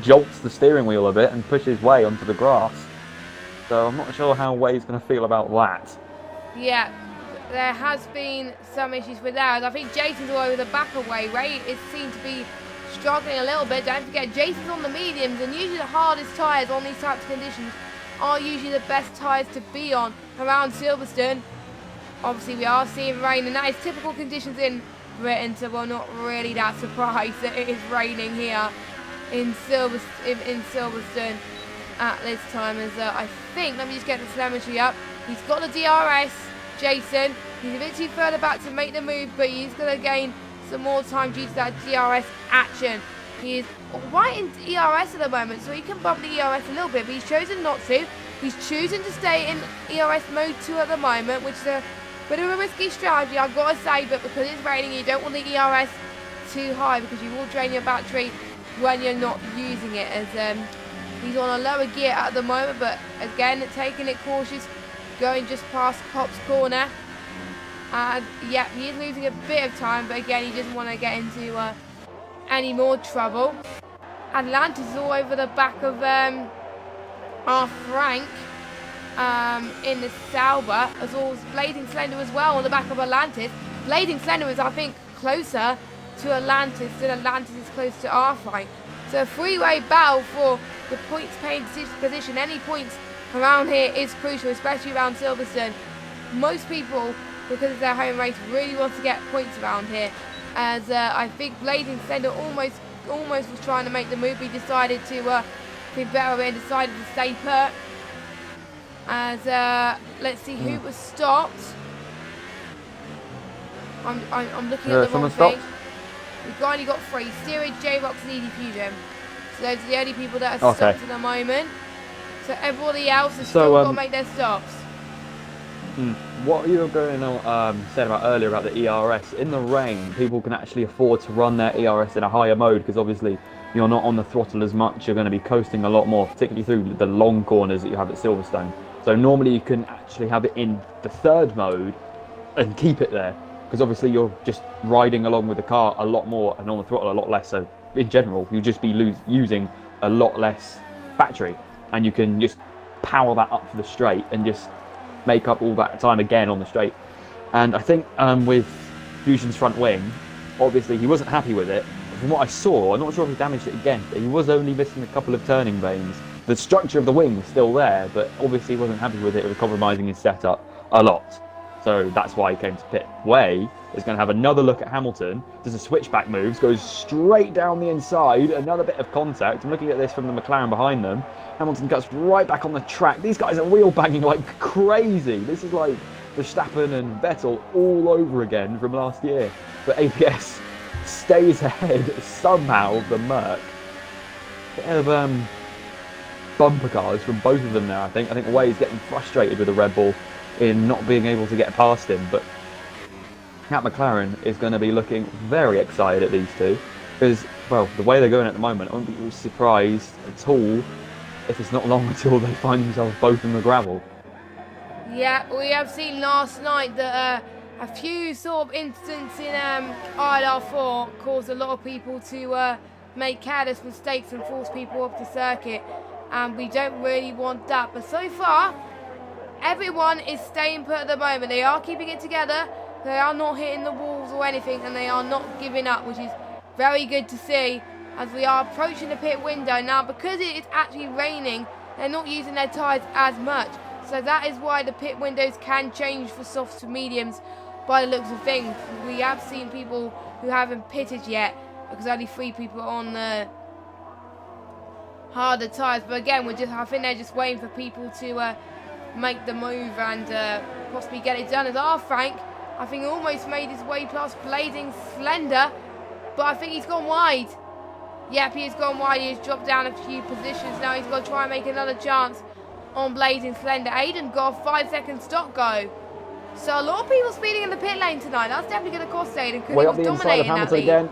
jolts the steering wheel a bit and pushes Way onto the grass. So I'm not sure how Way's going to feel about that. Yeah, there has been some issues with that. I think Jason's all over the back of Way. Ray is seen to be struggling a little bit. Don't forget, Jason's on the mediums, and usually the hardest tyres on these types of conditions are usually the best tyres to be on around Silverstone. Obviously, we are seeing rain, and that is typical conditions in Britain, so we're not really that surprised that it is raining here in Silverstone at this time. As I think, let me just get the telemetry up. He's got the DRS, Jason. He's a bit too further back to make the move, but he's going to gain some more time due to that DRS action. He is right in ERS at the moment, so he can bump the ERS a little bit, but he's chosen not to. He's choosing to stay in ERS mode 2 at the moment, which is a bit of a risky strategy, I've got to say, but because it's raining, you don't want the ERS too high, because you will drain your battery when you're not using it. As he's on a lower gear at the moment, but again, taking it cautious, going just past Cop's corner. And yeah, he is losing a bit of time, but again, he doesn't want to get into any more trouble. Atlantis is all over the back of our Frank in the Sauber, as well as Blazing Slender as well on the back of Atlantis. Blazing Slender is, I think, closer to Atlantis than Atlantis is close to our Frank. So a three-way battle for the points paying position. Any points around here is crucial, especially around Silverstone. Most people, because it's their home race, really want to get points around here. As I think Blazing Slender almost was trying to make the move. He decided to be better and decided to stay put. As let's see who was stopped. I'm looking at the wrong thing. We've only got 3: Steerage, J-Box and Easy Fusion. So those are the only people that are stopped at the moment. So everybody else has So, still got to make their stops. What you were going on said about earlier about the ERS, in the rain, people can actually afford to run their ERS in a higher mode because obviously you're not on the throttle as much. You're going to be coasting a lot more, particularly through the long corners that you have at Silverstone. So normally you can actually have it in the third mode and keep it there because obviously you're just riding along with the car a lot more and on the throttle a lot less. So in general, you'll just be using a lot less battery, and you can just power that up for the straight and just make up all that time again on the straight. And I think with Fusion's front wing, obviously he wasn't happy with it. From what I saw, I'm not sure if he damaged it again, but he was only missing a couple of turning vanes. The structure of the wing was still there, but obviously he wasn't happy with it. It was compromising his setup a lot. So that's why he came to pit. Way is going to have another look at Hamilton, does a switchback moves, goes straight down the inside, another bit of contact. I'm looking at this from the McLaren behind them. Hamilton cuts right back on the track. These guys are wheel banging like crazy. This is like Verstappen and Vettel all over again from last year. But APS stays ahead somehow of the Merc. Bit of bumper cars from both of them now, I think. I think Way is getting frustrated with the Red Bull in not being able to get past him. But Cat McLaren is going to be looking very excited at these two. Because, well, the way they're going at the moment, I wouldn't be surprised at all if it's not long until they find themselves both in the gravel. Yeah, we have seen last night that a few sort of incidents in ILR3 caused a lot of people to make careless mistakes and force people off the circuit, and we don't really want that. But so far, everyone is staying put at the moment. They are keeping it together, they are not hitting the walls or anything, and they are not giving up, which is very good to see as we are approaching the pit window. Now, because it is actually raining, they're not using their tyres as much. So that is why the pit windows can change for softs to mediums by the looks of things. We have seen people who haven't pitted yet because only 3 people are on the harder tyres. But again, I think they're just waiting for people to make the move and possibly get it done. As our Frank, I think, almost made his way past Blazing Slender, but I think he's gone wide. Yep, he has gone wide. He has dropped down a few positions. Now he's got to try and make another chance on Blazing Slender. Aiden got a 5-second stop go. So a lot of people speeding in the pit lane tonight. That's definitely going to cost Aiden because he was dominating that lead. Again.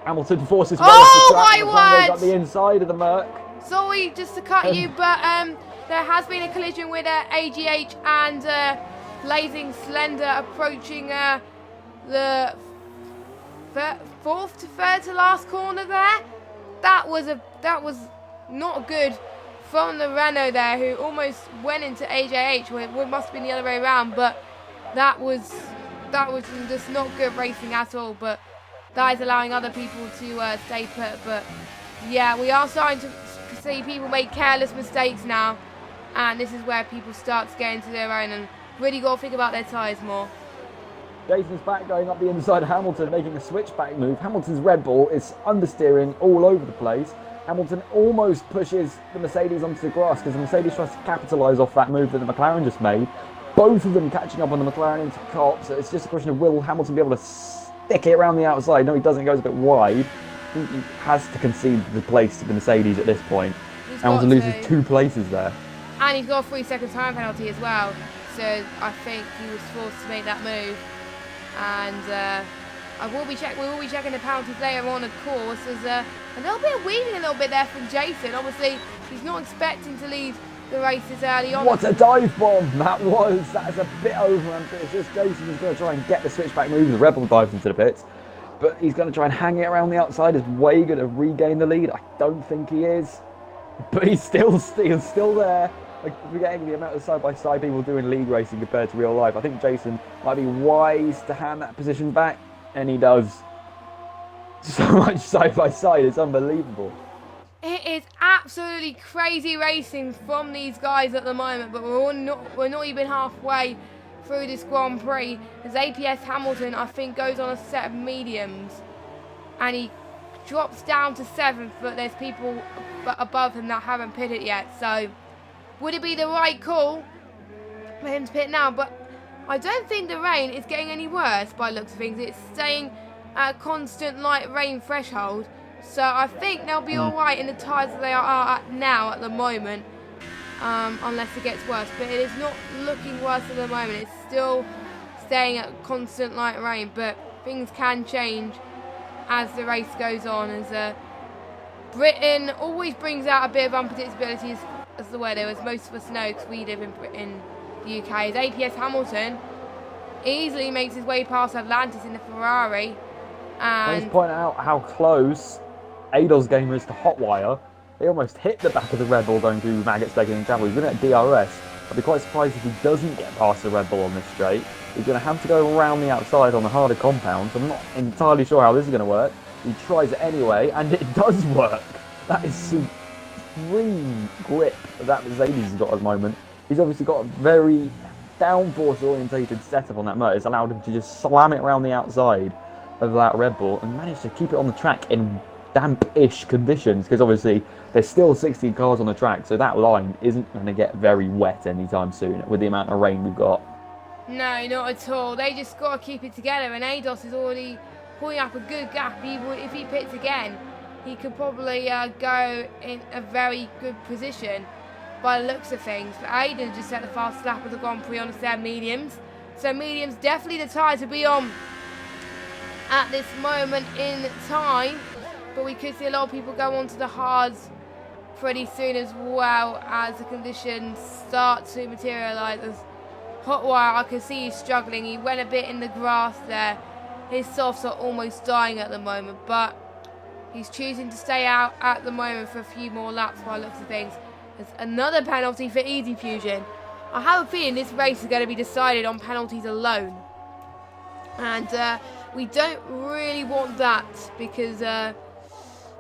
Hamilton forces way off the track. My word! Got the inside of the Merc. Sorry, just to cut you, but there has been a collision with AGH and Blazing Slender approaching the 4th to 3rd to last corner there. That was not good from the Renault there, who almost went into AJH. Well, it must have been the other way around, but that was just not good racing at all. But that is allowing other people to stay put. But yeah, we are starting to see people make careless mistakes now, and this is where people start to get into their own and really got to think about their tyres more. Jason's back going up the inside of Hamilton, making a switchback move. Hamilton's Red Bull is understeering all over the place. Hamilton almost pushes the Mercedes onto the grass because the Mercedes tries to capitalise off that move that the McLaren just made. Both of them catching up on the McLaren into cop, so it's just a question of will Hamilton be able to stick it around the outside? No, he doesn't. He goes a bit wide. I think he has to concede the place to the Mercedes at this point. Hamilton loses 2 places there. And he's got a 3-second time penalty as well, so I think he was forced to make that move. And we will be checking the penalties later on, of course. There's a little bit of weaving a little bit there from Jason. Obviously, he's not expecting to lead the races early on. What a dive bomb that was! That's a bit over-ambitious. Jason is going to try and get the switchback move. The Red Bull dives into the pits, but he's going to try and hang it around the outside. Is Way going to regain the lead? I don't think he is, but he's still there. Like, forgetting the amount of side-by-side people doing league racing compared to real life. I think Jason might be wise to hand that position back, and he does. So much side-by-side, it's unbelievable. It is absolutely crazy racing from these guys at the moment, but we're not even halfway through this Grand Prix. As APS Hamilton, I think, goes on a set of mediums, and he drops down to 7th, but there's people above him that haven't pitted yet, so would it be the right call for him to pit now? But I don't think the rain is getting any worse by the looks of things. It's staying at a constant light rain threshold. So I think they'll be alright in the tyres that they are at now at the moment. unless it gets worse. But it is not looking worse at the moment. It's still staying at constant light rain, but things can change as the race goes on. As Britain always brings out a bit of unpredictability as the weather, as most of us know, because we live in the UK. As APS Hamilton easily makes his way past Atlantis in the Ferrari. And let's point out how close Adol's gamer is to Hotwire. He almost hit the back of the Red Bull going through Maggot's Begging and Travel. He's been at DRS. I'd be quite surprised if he doesn't get past the Red Bull on this straight. He's going to have to go around the outside on the harder compounds. I'm not entirely sure how this is going to work. He tries it anyway, and it does work. That is supreme grip that Mercedes has got at the moment. He's obviously got a very downforce orientated setup on that motor. It's allowed him to just slam it around the outside of that Red Bull and manage to keep it on the track in damp-ish conditions, because obviously there's still 16 cars on the track, so that line isn't going to get very wet anytime soon with the amount of rain we've got. no, not at all. They just got to keep it together, and Ados is already pulling up a good gap. If he pits again, he could probably go in a very good position by the looks of things. But Aiden just set the fast lap of the Grand Prix on their mediums, so mediums definitely the tyre to be on at this moment in time. But we could see a lot of people go onto the hards pretty soon, as well as the conditions start to materialise. As Hotwire, I can see he's struggling. He went a bit in the grass there. His softs are almost dying at the moment, but he's choosing to stay out at the moment for a few more laps by the looks of things. There's another penalty for Easy Fusion. I have a feeling this race is going to be decided on penalties alone. And we don't really want that, because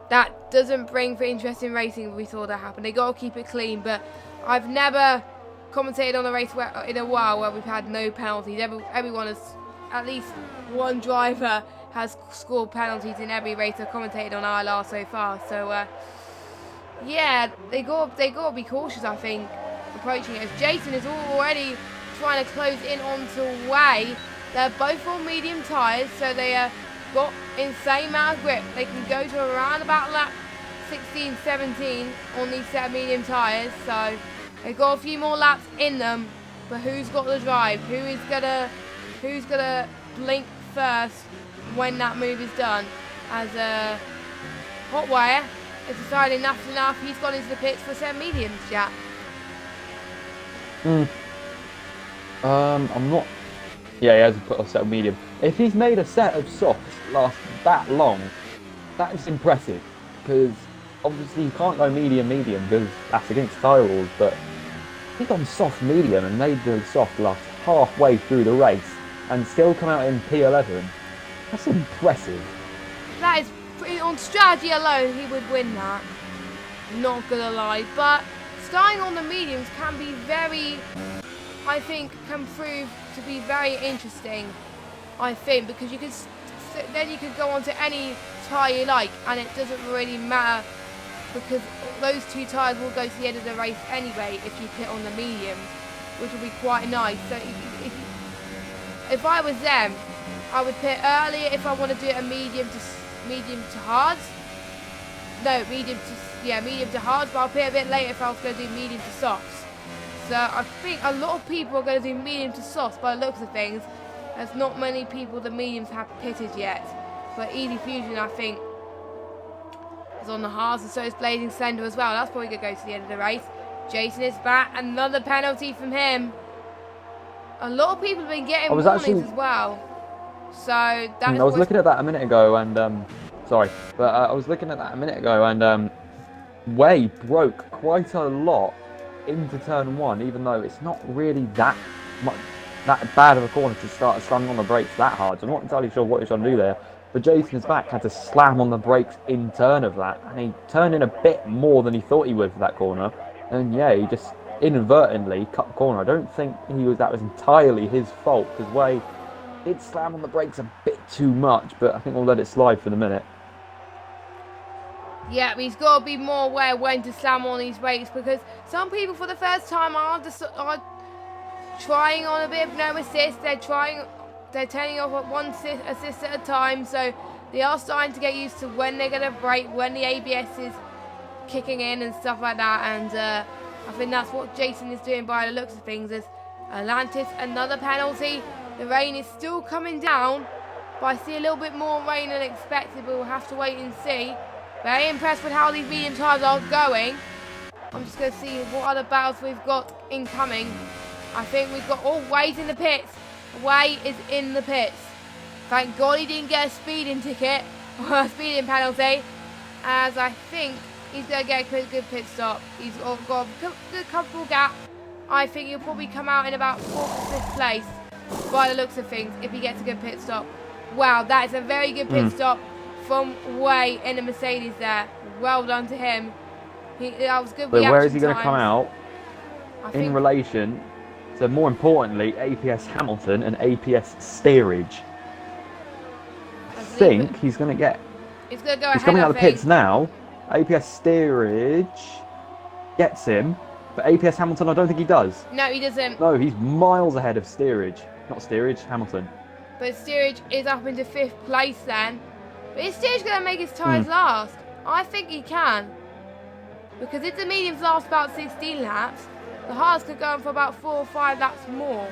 that doesn't bring for interesting racing. We saw that happen. They got to keep it clean, but I've never commentated on a race in a while where we've had no penalties. Everyone has, at least one driver has scored penalties in every race I've commentated on ILR so far. So yeah, they got to be cautious, I think, approaching it. As Jason is already trying to close in onto Way. They're both on medium tyres, so they got insane amount of grip. They can go to around about lap 16, 17 on these set of medium tyres, so they've got a few more laps in them. But who's got the drive? Who's gonna blink first when that move is done? As Hotwire has decided enough's enough. He's gone into the pits for set mediums, Jack. I'm not. Yeah, he hasn't put a set of medium. If he's made a set of softs last that long, that is impressive. Because obviously you can't go medium because that's against tyre rules. But he's gone soft medium and made the soft last halfway through the race and still come out in P11. That's impressive. That is on strategy alone, he would win that. Not gonna lie, but starting on the mediums can be very, I think, can prove to be very interesting. I think, because you could then you could go on to any tyre you like, and it doesn't really matter, because those two tyres will go to the end of the race anyway if you pit on the mediums, which will be quite nice. So if I was them, I would pit earlier if I want to do a medium to hards. No, medium to hards, but I'll pit a bit later if I was going to do medium to softs. So I think a lot of people are going to do medium to softs by the looks of things. There's not many people the mediums have pitted yet. But Easy Fusion, I think, is on the hards, and so is Blazing Slender as well. That's probably going to go to the end of the race. Jason is back. Another penalty from him. A lot of people have been getting warnings as well. So that I was looking at that a minute ago, and I was looking at that a minute ago, and Way broke quite a lot into turn one, even though it's not really that bad of a corner to start slamming on the brakes that hard. So I'm not entirely sure what he's trying to do there. But Jason's back had to slam on the brakes in turn of that, and he turned in a bit more than he thought he would for that corner. And yeah, he just inadvertently cut the corner. I don't think that was entirely his fault, because Way did slam on the brakes a bit too much, but I think we'll let it slide for the minute. Yeah, he's got to be more aware when to slam on these brakes, because some people for the first time are trying on a bit of no assist. They're turning off at one assist at a time, so they are starting to get used to when they're going to brake, when the ABS is kicking in and stuff like that. And I think that's what Jason is doing by the looks of things. As Atlantis, another penalty. The rain is still coming down, but I see a little bit more rain than expected, but we'll have to wait and see. Very impressed with how these medium tyres are going. I'm just going to see what other battles we've got incoming. I think we've got... Oh, Way's in the pits. Way is in the pits. Thank God he didn't get a speeding ticket, or a speeding penalty, as I think he's going to get a good pit stop. He's got a good comfortable gap. I think he'll probably come out in about 4th or 5th place by the looks of things if he gets a good pit stop. Wow, that is a very good pit stop from Way in the Mercedes there. Well done to him. That was good. But where is he going to come out in relation to, more importantly, APS Hamilton and APS Steerage? I think he's going to get... He's going to go ahead. He's coming out of the pits now. APS Steerage gets him. But APS Hamilton, I don't think he does. No, he doesn't. No, he's miles ahead of Steerage. Not Steerage, Hamilton. But Steerage is up into 5th place then. But is Steerage going to make his tyres last? I think he can. Because if the mediums last about 16 laps, the hards could go on for about 4 or 5 laps more.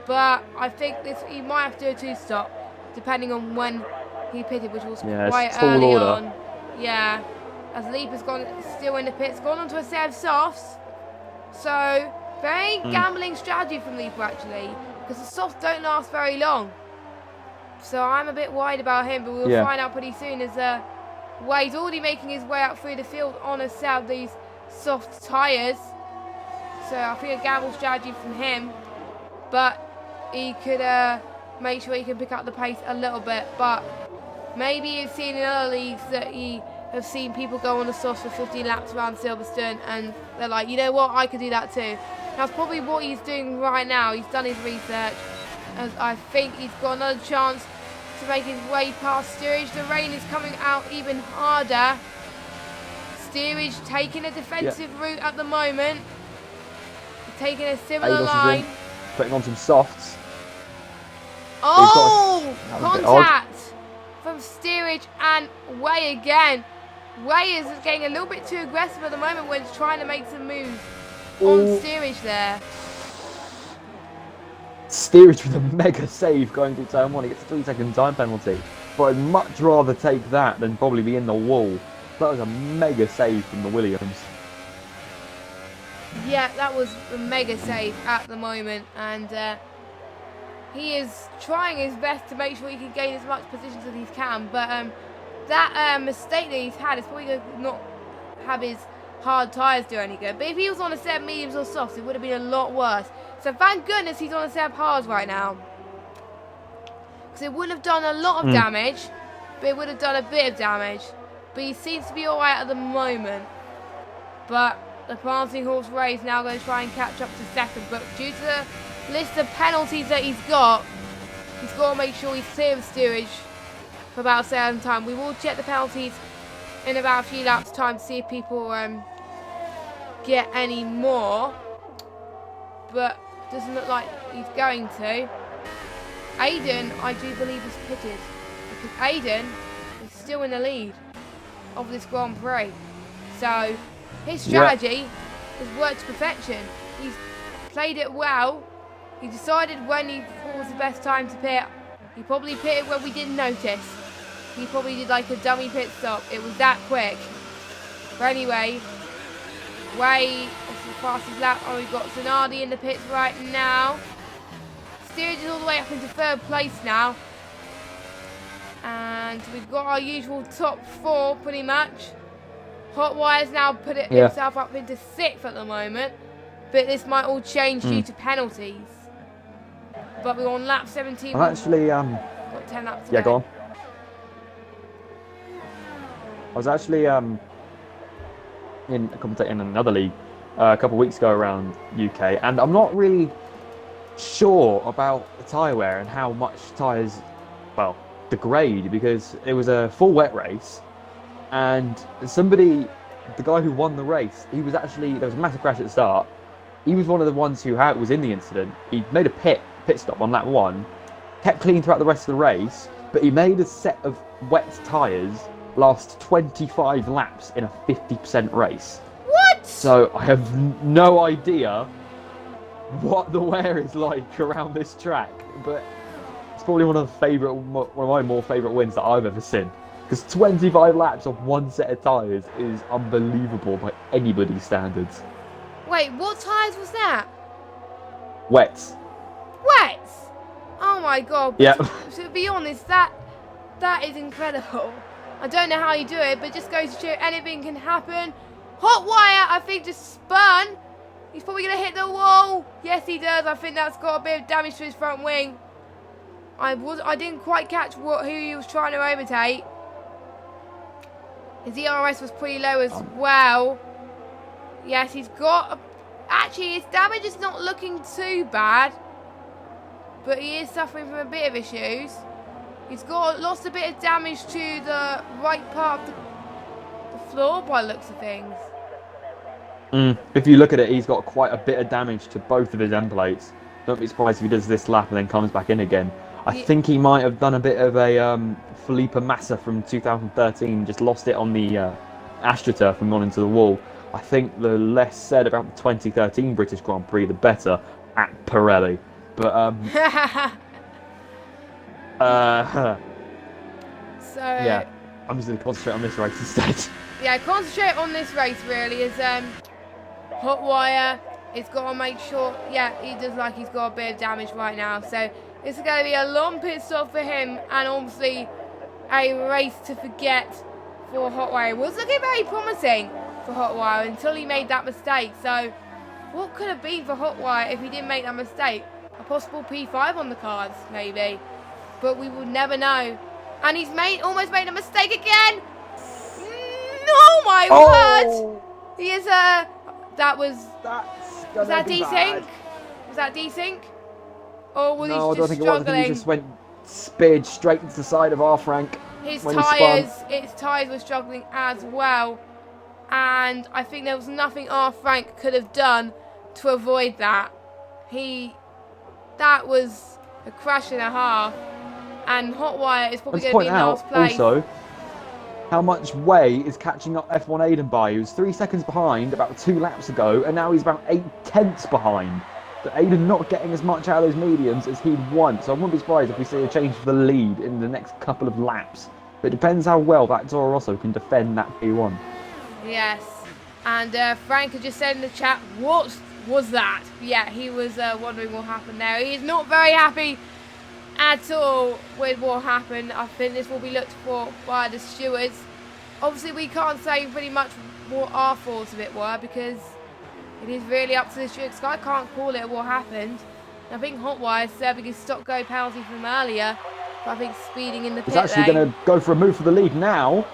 But I think he might have to do a 2-stop, depending on when he pitted, which was quite early on. Yeah. As Leaper's still in the pits, gone onto a set of softs. So, very gambling strategy from Leaper actually, because the softs don't last very long. So I'm a bit worried about him, but we'll find out pretty soon as Way's already making his way up through the field on a set of these soft tyres. So I think a gamble strategy from him, but he could make sure he can pick up the pace a little bit. But maybe you've seen in other leagues that he have seen people go on the softs for 15 laps around Silverstone, and they're like, you know what, I could do that too. That's probably what he's doing right now. He's done his research, as I think he's got another chance to make his way past Steerage. The rain is coming out even harder. Steerage taking a defensive route at the moment. Taking a similar line. Putting on some softs. Oh! Contact from Steerage and Way again. Way is getting a little bit too aggressive at the moment when he's trying to make some moves on Steerage there. Steerage with a mega save going through turn 1. He gets a 3-second time penalty. But I'd much rather take that than probably be in the wall. That was a mega save from the Williams. Yeah, that was a mega save at the moment, and he is trying his best to make sure he can gain as much positions as he can, but that mistake that he's had is probably going to not have his hard tyres do any good. But if he was on a set of mediums or softs, it would have been a lot worse. So thank goodness he's on a set of hards right now, because it wouldn't have done a lot of damage, but it would have done a bit of damage. But he seems to be alright at the moment. But the Prancing Horse Ray is now going to try and catch up to second, but due to the list of penalties that he's got to make sure he's clear of Steerage for about a certain time. We will check the penalties in about a few laps time to see if people get any more, but doesn't look like he's going to. Aiden, I do believe, is pitted, because Aiden is still in the lead of this Grand Prix. So his strategy has worked to perfection. He's played it well. He decided when he thought was the best time to pit. He probably pitted when we didn't notice. He probably did like a dummy pit stop. It was that quick. But anyway, Way off the fastest lap. Oh, we've got Zanardi in the pits right now. Steerage is all the way up into 3rd place now. And we've got our usual top 4 pretty much. Hotwire's now put himself up into 6th at the moment. But this might all change due to penalties. But we're on lap 17. I'm actually got 10 laps to go. Go on. I was actually commentating in another league a couple of weeks ago around UK, and I'm not really sure about the tyre wear and how much tyres, well, degrade, because it was a full wet race, and the guy who won the race, he was actually, there was a massive crash at the start. He was one of the ones who was in the incident. He made a pit stop on lap 1, kept clean throughout the rest of the race, but he made a set of wet tyres last 25 laps in a 50% race. What? So I have no idea what the wear is like around this track, but it's probably one of my more favourite wins that I've ever seen. Because 25 laps of one set of tyres is unbelievable by anybody's standards. Wait, what tyres was that? Wets. Wets! Oh my god. Yeah. To be honest, that is incredible. I don't know how you do it, but just goes to show anything can happen. Hot wire, I think, just spun. He's probably going to hit the wall. Yes, he does. I think that's got a bit of damage to his front wing. I didn't quite catch who he was trying to overtake. His ERS was pretty low as well. Yes, he's got... Actually, his damage is not looking too bad. But he is suffering from a bit of issues. He's lost a bit of damage to the right part of the floor by the looks of things. If you look at it, he's got quite a bit of damage to both of his end plates. Don't be surprised if he does this lap and then comes back in again. I think he might have done a bit of a Felipe Massa from 2013, just lost it on the AstroTurf and gone into the wall. I think the less said about the 2013 British Grand Prix, the better at Pirelli. But so yeah, I'm just going to concentrate on this race instead. Yeah, concentrate on this race really. Is Hot Wire. He's got to make sure. Yeah, he does like he's got a bit of damage right now. So it's going to be a long pit stop for him, and obviously a race to forget for Hot Wire. It was looking very promising for Hot Wire until he made that mistake. So what could have been for Hot Wire if he didn't make that mistake? A possible P5 on the cards, maybe. But we will never know. And he's almost made a mistake again. Oh my word! He is was that desync? Was that desync? Or was he just struggling? No, I don't think it was. I think he just went speared straight into the side of R. Frank. His tyres were struggling as well. And I think there was nothing R. Frank could have done to avoid that. That was a crash and a half. And Hot Wire is probably going to be in last place. Also, how much Way is catching up F1 Aiden by. He was 3 seconds behind about 2 laps ago, and now he's about 8/10 behind. So Aiden not getting as much out of those mediums as he'd want. So I wouldn't be surprised if we see a change for the lead in the next couple of laps. But it depends how well that Toro Rosso can defend that P1. Yes. And Frank had just said in the chat, what was that? Yeah, he was wondering what happened there. He is not very happy at all with what happened. I think this will be looked for by the stewards. Obviously, we can't say pretty much what our thoughts of it were because it is really up to the stewards. I can't call it what happened. I think Hot Wire serving his stop-go penalty from earlier, but I think speeding in the pit lane. He's actually going to go for a move for the lead now.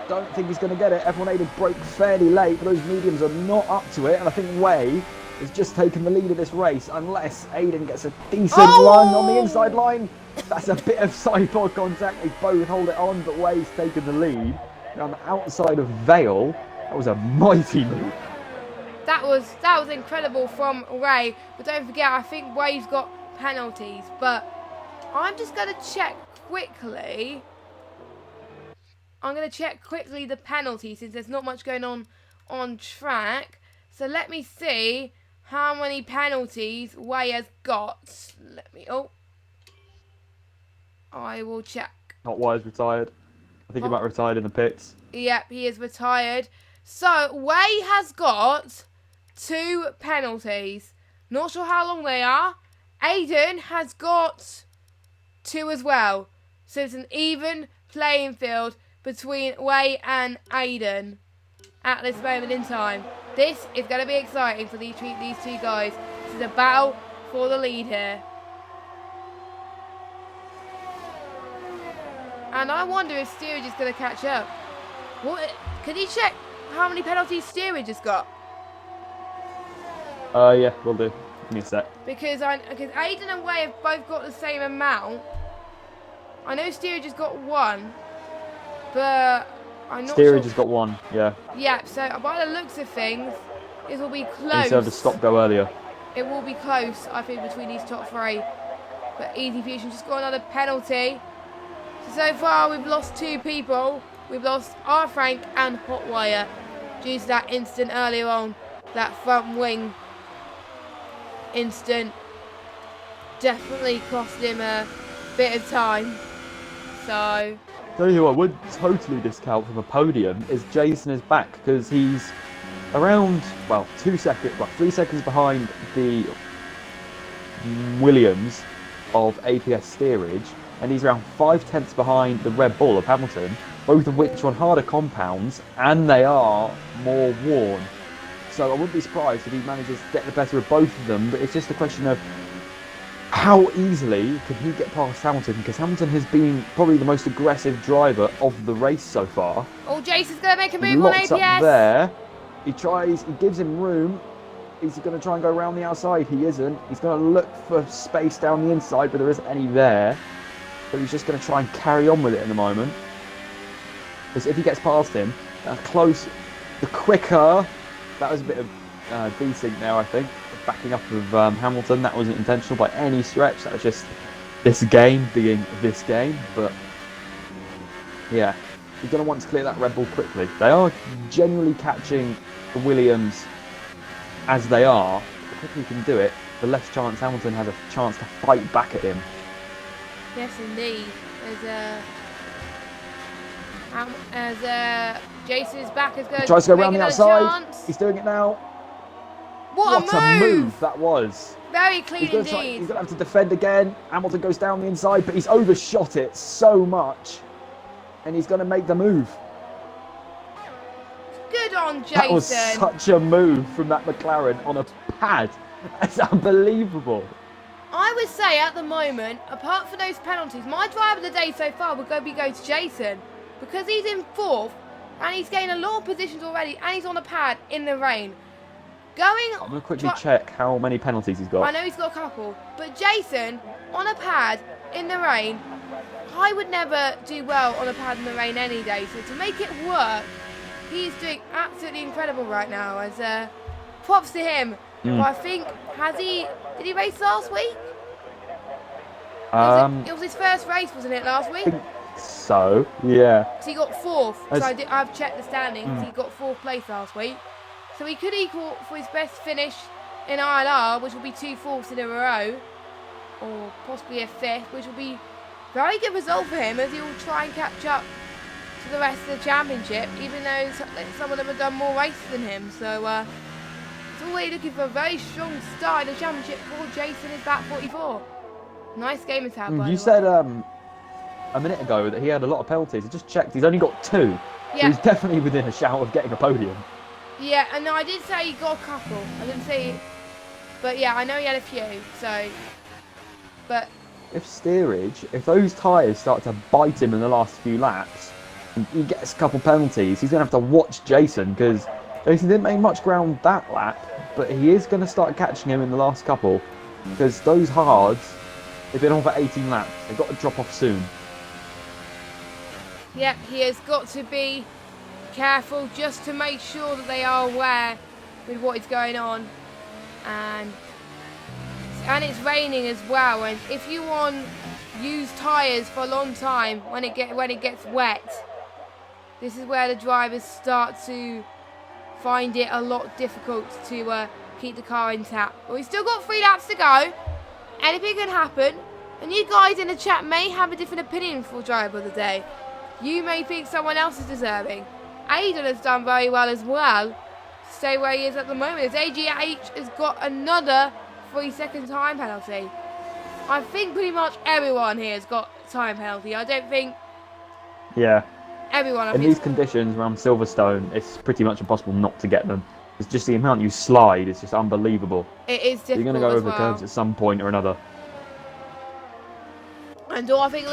Don't think he's going to get it. F1 Aiden broke fairly late, but those mediums are not up to it, and I think Way has just taken the lead of this race, unless Aiden gets a decent run on the inside line. That's a bit of sidepod contact. They both hold it on, but Way's taken the lead. And on the outside of Vale, that was a mighty move. That was incredible from Ray, but don't forget, I think Way's got penalties. But I'm just going to check quickly. I'm going to check quickly the penalties since there's not much going on track. So let me see how many penalties Way has got. I will check. Hot Wire's retired. I think he might have retired in the pits. Yep, he is retired. So Way has got 2 penalties. Not sure how long they are. Aiden has got 2 as well. So it's an even playing field between Way and Aiden at this moment in time. This is going to be exciting for these 2 guys. This is a battle for the lead here. And I wonder if Steerage is going to catch up. Can you check how many penalties Steerage has got? Yeah, we'll do. Give me a sec. Because Aiden and Way have both got the same amount. I know Steerage has got 1, but I'm not sure. Steerage has got 1, yeah. Yeah, so by the looks of things, it will be close. He served a stop-go earlier. It will be close, I think, between these top 3. But Easy Fusion just got another penalty. So far, we've lost 2 people. We've lost R. Frank and Hot Wire. due to that incident earlier on. That front wing incident definitely cost him a bit of time. So Tell you what, I would totally discount from a podium is Jason is back because he's around 3 seconds behind the Williams of APS steerage, and he's around 5/10 behind the Red Bull of Hamilton, both of which are on harder compounds and they are more worn. So I wouldn't be surprised if he manages to get the better of both of them, but it's just a question of how easily can he get past Hamilton, because Hamilton has been probably the most aggressive driver of the race so far. Oh, Jason's going to make a move on APS. Up there. He gives him room. Is he going to try and go around the outside? He isn't. He's going to look for space down the inside, but there isn't any there. So he's just going to try and carry on with it in the moment. Because if he gets past him, the quicker. That was a bit of desync there, I think. Backing up of Hamilton. That wasn't intentional by any stretch. That was just this game being this game. But yeah, he's going to want to clear that Red Bull quickly. They are genuinely catching the Williams as they are. The quicker he can do it, the less chance Hamilton has a chance to fight back at him. Yes, indeed. As Jason is back, is going tries to go around the outside. Chance. He's doing it now. What a move that was. Very clean indeed. He's going to have to defend again. Hamilton goes down the inside, but he's overshot it so much. And he's going to make the move. Good on Jason. That was such a move from that McLaren on a pad. That's unbelievable. I would say at the moment, apart from those penalties, my driver of the day so far would go to Jason. Because he's in 4th and he's gained a lot of positions already and he's on a pad in the rain. I'm going to quickly check how many penalties he's got. I know he's got a couple. But Jason, on a pad in the rain, I would never do well on a pad in the rain any day. So to make it work, he's doing absolutely incredible right now. As props to him. But I think, did he race last week? It was his first race, wasn't it, last week? So, yeah. So he got 4th. So I've checked the standings. He got 4th place last week. So he could equal for his best finish in ILR, which will be 2 4ths in a row, or possibly a 5th, which will be very good result for him, as he will try and catch up to the rest of the championship, even though some of them have done more races than him. So it's already looking for a very strong start in the championship for Jason is back 44. Nice game in town, by the way. You said a minute ago that he had a lot of penalties. I just checked. He's only got 2. Yeah. So he's definitely within a shout of getting a podium. Yeah, and no, I did say he got a couple. I didn't say, but yeah, I know he had a few. So, but if those tyres start to bite him in the last few laps, and he gets a couple penalties, he's going to have to watch Jason, because Jason didn't make much ground that lap, but he is going to start catching him in the last couple, because those hards, they've been on for 18 laps. They've got to drop off soon. Yeah, he has got to be careful just to make sure that they are aware with what is going on, and it's raining as well. And if you want used tyres for a long time, when it gets wet, this is where the drivers start to find it a lot difficult to keep the car intact. Well, we've still got 3 laps to go. Anything can happen, and you guys in the chat may have a different opinion for driver of the day. You may think someone else is deserving. Aiden has done very well as well to stay where he is at the moment, as AGH has got another 3-second time penalty. I think pretty much everyone here has got time penalty. I don't think everyone. In these conditions around Silverstone, it's pretty much impossible not to get them. It's just the amount you slide is just unbelievable. It is difficult. You're going to go over the curves at some point or another. And I think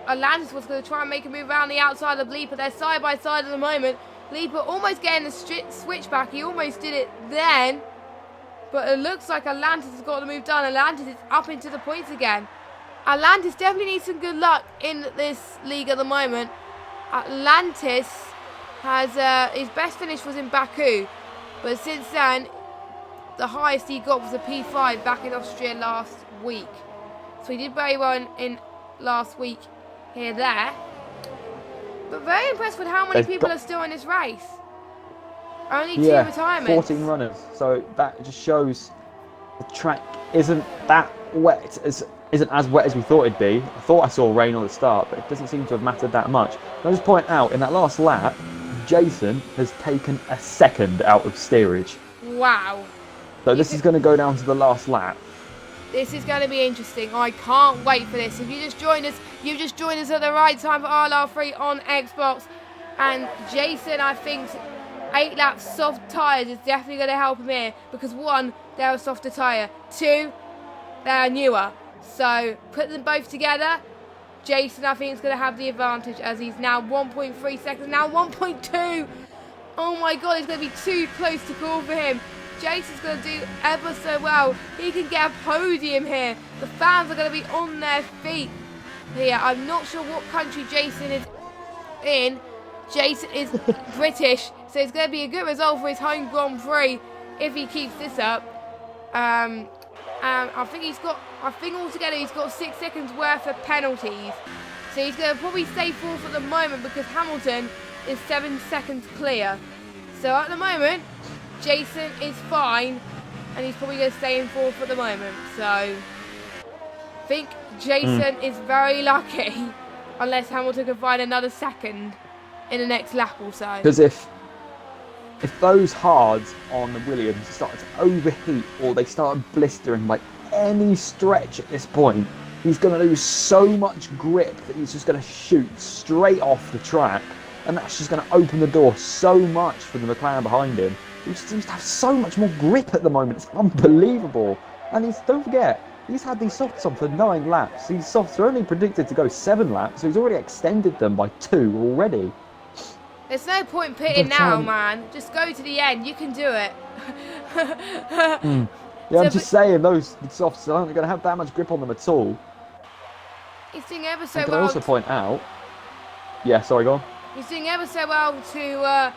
Atlantis was going to try and make a move around the outside of Leaper. They're side by side at the moment. Leaper almost getting the switch back. He almost did it then. But it looks like Atlantis has got the move done. Atlantis is up into the points again. Atlantis definitely needs some good luck in this league at the moment. Atlantis has his best finish was in Baku. But since then, the highest he got was a P5 back in Austria last week. So he did very well in last week. Here, there. But very impressed with how many people are still in this race. Only 2 Yeah, retirements. 14 runners. So that just shows the track isn't that wet, isn't as wet as we thought it'd be. I thought I saw rain on the start, but it doesn't seem to have mattered that much. Can I just point out, in that last lap, Jason has taken a second out of steerage. Wow. So this is going to go down to the last lap. This is going to be interesting. I can't wait for this. If you just joined us, you've just joined us at the right time for ILR3 on Xbox. And Jason, I think 8 laps soft tyres is definitely going to help him here. Because 1, they're a softer tyre. 2, they're newer. So put them both together. Jason, I think, is going to have the advantage as he's now 1.3 seconds. Now 1.2. Oh my God, it's going to be too close to call for him. Jason's going to do ever so well. He can get a podium here. The fans are going to be on their feet here. I'm not sure what country Jason is in. Jason is British, so it's going to be a good result for his home Grand Prix if he keeps this up. I think altogether he's got 6 seconds worth of penalties. So he's going to probably stay 4th at the moment because Hamilton is 7 seconds clear. So at the moment, Jason is fine, and he's probably going to stay in 4th at the moment. So I think Jason is very lucky, unless Hamilton can find another second in the next lap or so. Because if those hards on the Williams start to overheat or they start blistering by any stretch at this point, he's going to lose so much grip that he's just going to shoot straight off the track, and that's just going to open the door so much for the McLaren behind him. He seems to have so much more grip at the moment. It's unbelievable. And don't forget, he's had these softs on for 9 laps. These softs are only predicted to go 7 laps, so he's already extended them by 2 already. There's no point pitting now, man. Just go to the end. You can do it. Yeah, so, I'm just saying, those softs aren't going to have that much grip on them at all. He's doing ever so and can well. I also point out... Yeah, sorry, go on. He's doing ever so well to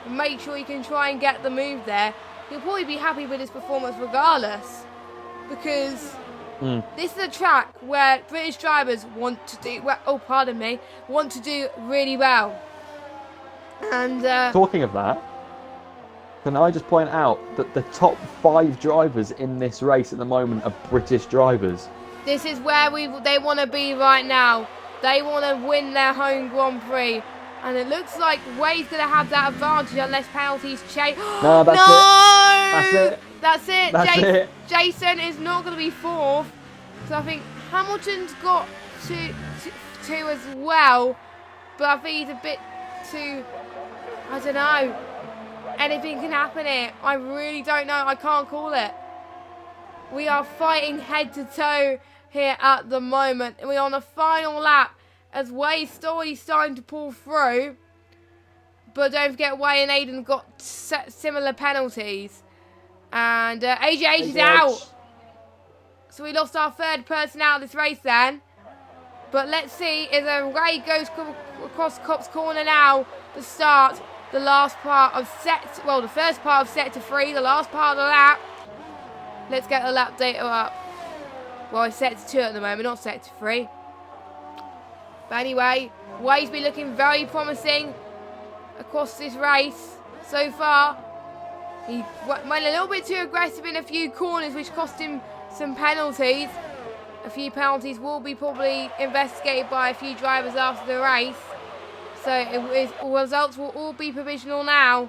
make sure he can try and get the move there. He'll probably be happy with his performance regardless. Because this is a track where British drivers want to do... want to do really well. And talking of that, can I just point out that the top 5 drivers in this race at the moment are British drivers? This is where they want to be right now. They want to win their home Grand Prix. And it looks like Wade's going to have that advantage unless penalties change. No, that's it. That's it. That's it. Jason is not going to be 4th. So I think Hamilton's got two as well. But I think he's a bit too... I don't know. Anything can happen here. I really don't know. I can't call it. We are fighting head to toe here at the moment. And we're on the final lap as Wade's slowly starting to pull through. But don't forget, Wade and Aiden got similar penalties. And AJ is out. So we lost our 3rd person out of this race then. But let's see if Ray goes across Cop's corner now to start the last part of the first part of sector 3, the last part of the lap. Let's get the lap data up. Well, it's sector 2 at the moment, not sector 3. But anyway, Wade's been looking very promising across this race so far. He went a little bit too aggressive in a few corners, which cost him some penalties. A few penalties will be probably investigated by a few drivers after the race. So results will all be provisional now,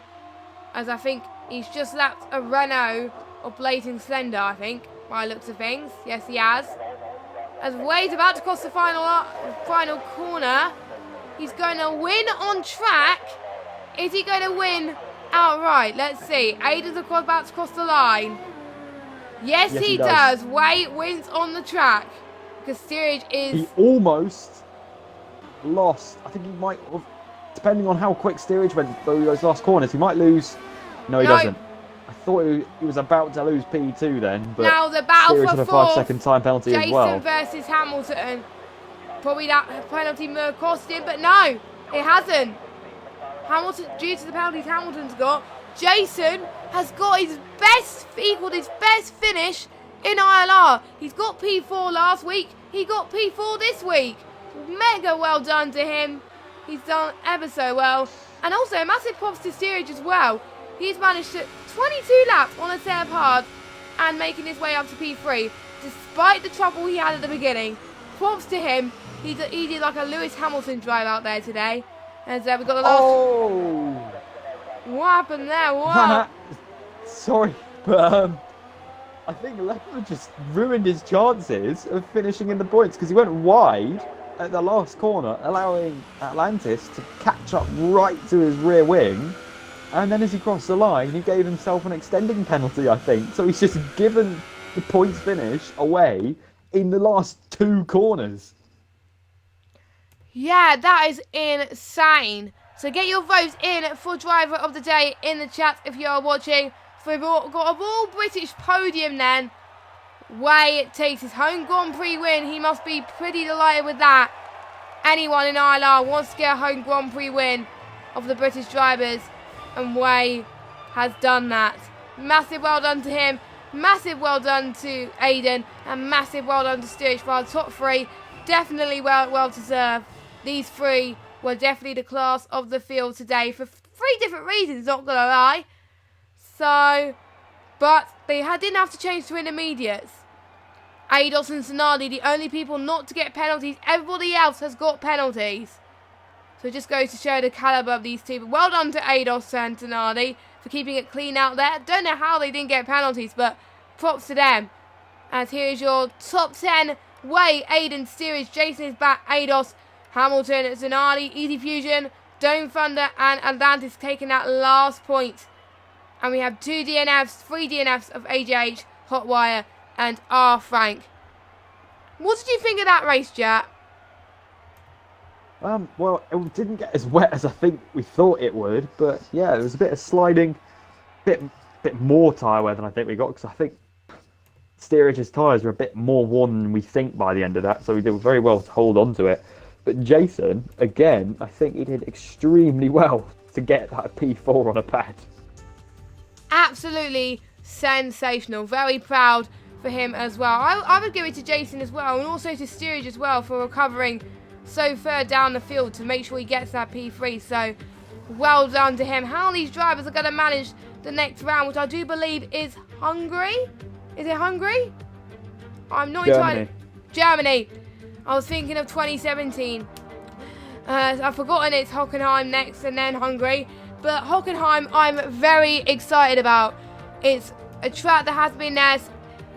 as I think he's just lapped a Renault or Blazing Slender, I think, by the looks of things. Yes, he has. As Wade's about to cross the final corner, he's going to win on track. Is he going to win outright? Let's see. Aiden's about to cross the line. Yes, he does. Wade wins on the track. Because steerage is... He almost lost. I think he might have, depending on how quick steerage went through those last corners, he might lose. No, he doesn't. I thought he was about to lose P2 then, but now the battle steerage for had a 4th, 5-second time penalty as well. Jason versus Hamilton. Probably that penalty may have cost him, but no, it hasn't. Hamilton, due to the penalties Hamilton's got, Jason has got his best finish in ILR. He's got P4 last week. He got P4 this week. Mega well done to him. He's done ever so well. And also, massive props to steerage as well. he's managed to 22 laps on a set of hards and making his way up to P3 despite the trouble he had at the beginning. Props to him. He did like a Lewis Hamilton drive out there today. As we've got the last... Oh! What happened there? What? Sorry, but I think Leffler just ruined his chances of finishing in the points because he went wide at the last corner, allowing Atlantis to catch up right to his rear wing. And then as he crossed the line, he gave himself an extending penalty, I think. So he's just given the points finish away in the last 2 corners. Yeah, that is insane. So get your votes in for driver of the day in the chat if you are watching. So we've got a all British podium then. Way takes his home Grand Prix win. He must be pretty delighted with that. Anyone in ILR wants to get a home Grand Prix win of the British drivers. And Way has done that. Massive well done to him. Massive well done to Aiden. And massive well done to Sturridge for our top 3. Definitely well deserved. These 3 were definitely the class of the field today for 3 different reasons, not gonna lie. So, but they didn't have to change to intermediates. Ados and Zanardi, the only people not to get penalties. Everybody else has got penalties. So it just goes to show the calibre of these 2. But well done to Ados and Zanardi for keeping it clean out there. Don't know how they didn't get penalties, but props to them. As here is your top 10. Way, Aiden, Steerage, Jason is back, Ados, Hamilton, Zanardi, Easy Fusion, Dome Thunder, and Atlantis taking that last point. And we have 2 DNFs, 3 DNFs of AJH, Hotwire, and R. Frank. What did you think of that race, Jack? Well, it didn't get as wet as I think we thought it would, but yeah, there was a bit of sliding, bit more tyre wear than I think we got, because I think Steerage's tyres were a bit more worn than we think by the end of that, so we did very well to hold on to it. But Jason, again, I think he did extremely well to get that P4 on a pad. Absolutely sensational. Very proud for him as well. I would give it to Jason as well, and also to Steerage as well for recovering so far down the field to make sure he gets that P3. So well done to him. How these drivers are going to manage the next round, which I do believe is Hungary. Is it Hungary? I'm not entirely... Germany. I was thinking of 2017. I've forgotten it's Hockenheim next and then Hungary. But Hockenheim I'm very excited about. It's a track that has been there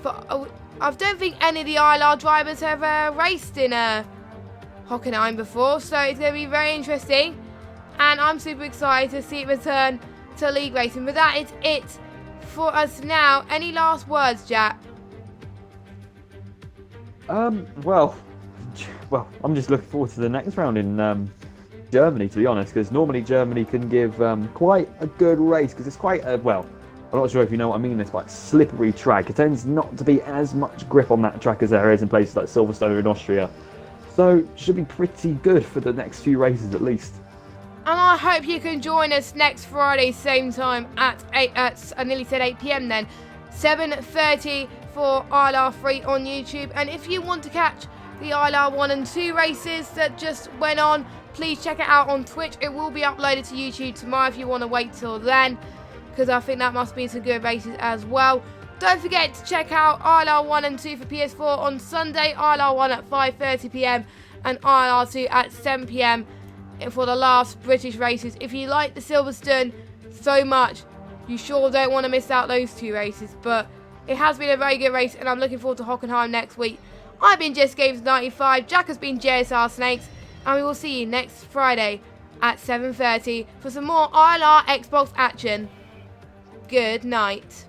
for... I don't think any of the ILR drivers have raced in Hockenheim before. So it's going to be very interesting. And I'm super excited to see it return to league racing. But that is it for us now. Any last words, Jack? Well, I'm just looking forward to the next round in Germany, to be honest, because normally Germany can give quite a good race, because it's quite a, well, I'm not sure if you know what I mean, it's quite slippery track. It tends not to be as much grip on that track as there is in places like Silverstone in Austria. So it should be pretty good for the next few races at least. And I hope you can join us next Friday, same time at 8, I nearly said 8 PM then, 7:30 for ILR3 on YouTube. And if you want to catch the ILR1 and 2 races that just went on, please check it out on Twitch. It will be uploaded to YouTube tomorrow if you want to wait till then, because I think that must be some good races as well. Don't forget to check out ILR1 and 2 for PS4 on Sunday, ILR1 at 5:30 PM and ILR2 at 7 PM for the last British races. If you like the Silverstone so much, you sure don't want to miss out those 2 races. But it has been a very good race, and I'm looking forward to Hockenheim next week. I've been Jess Games 95, Jack has been JSR Snakes, and we will see you next Friday at 7:30 for some more ILR Xbox action. Good night.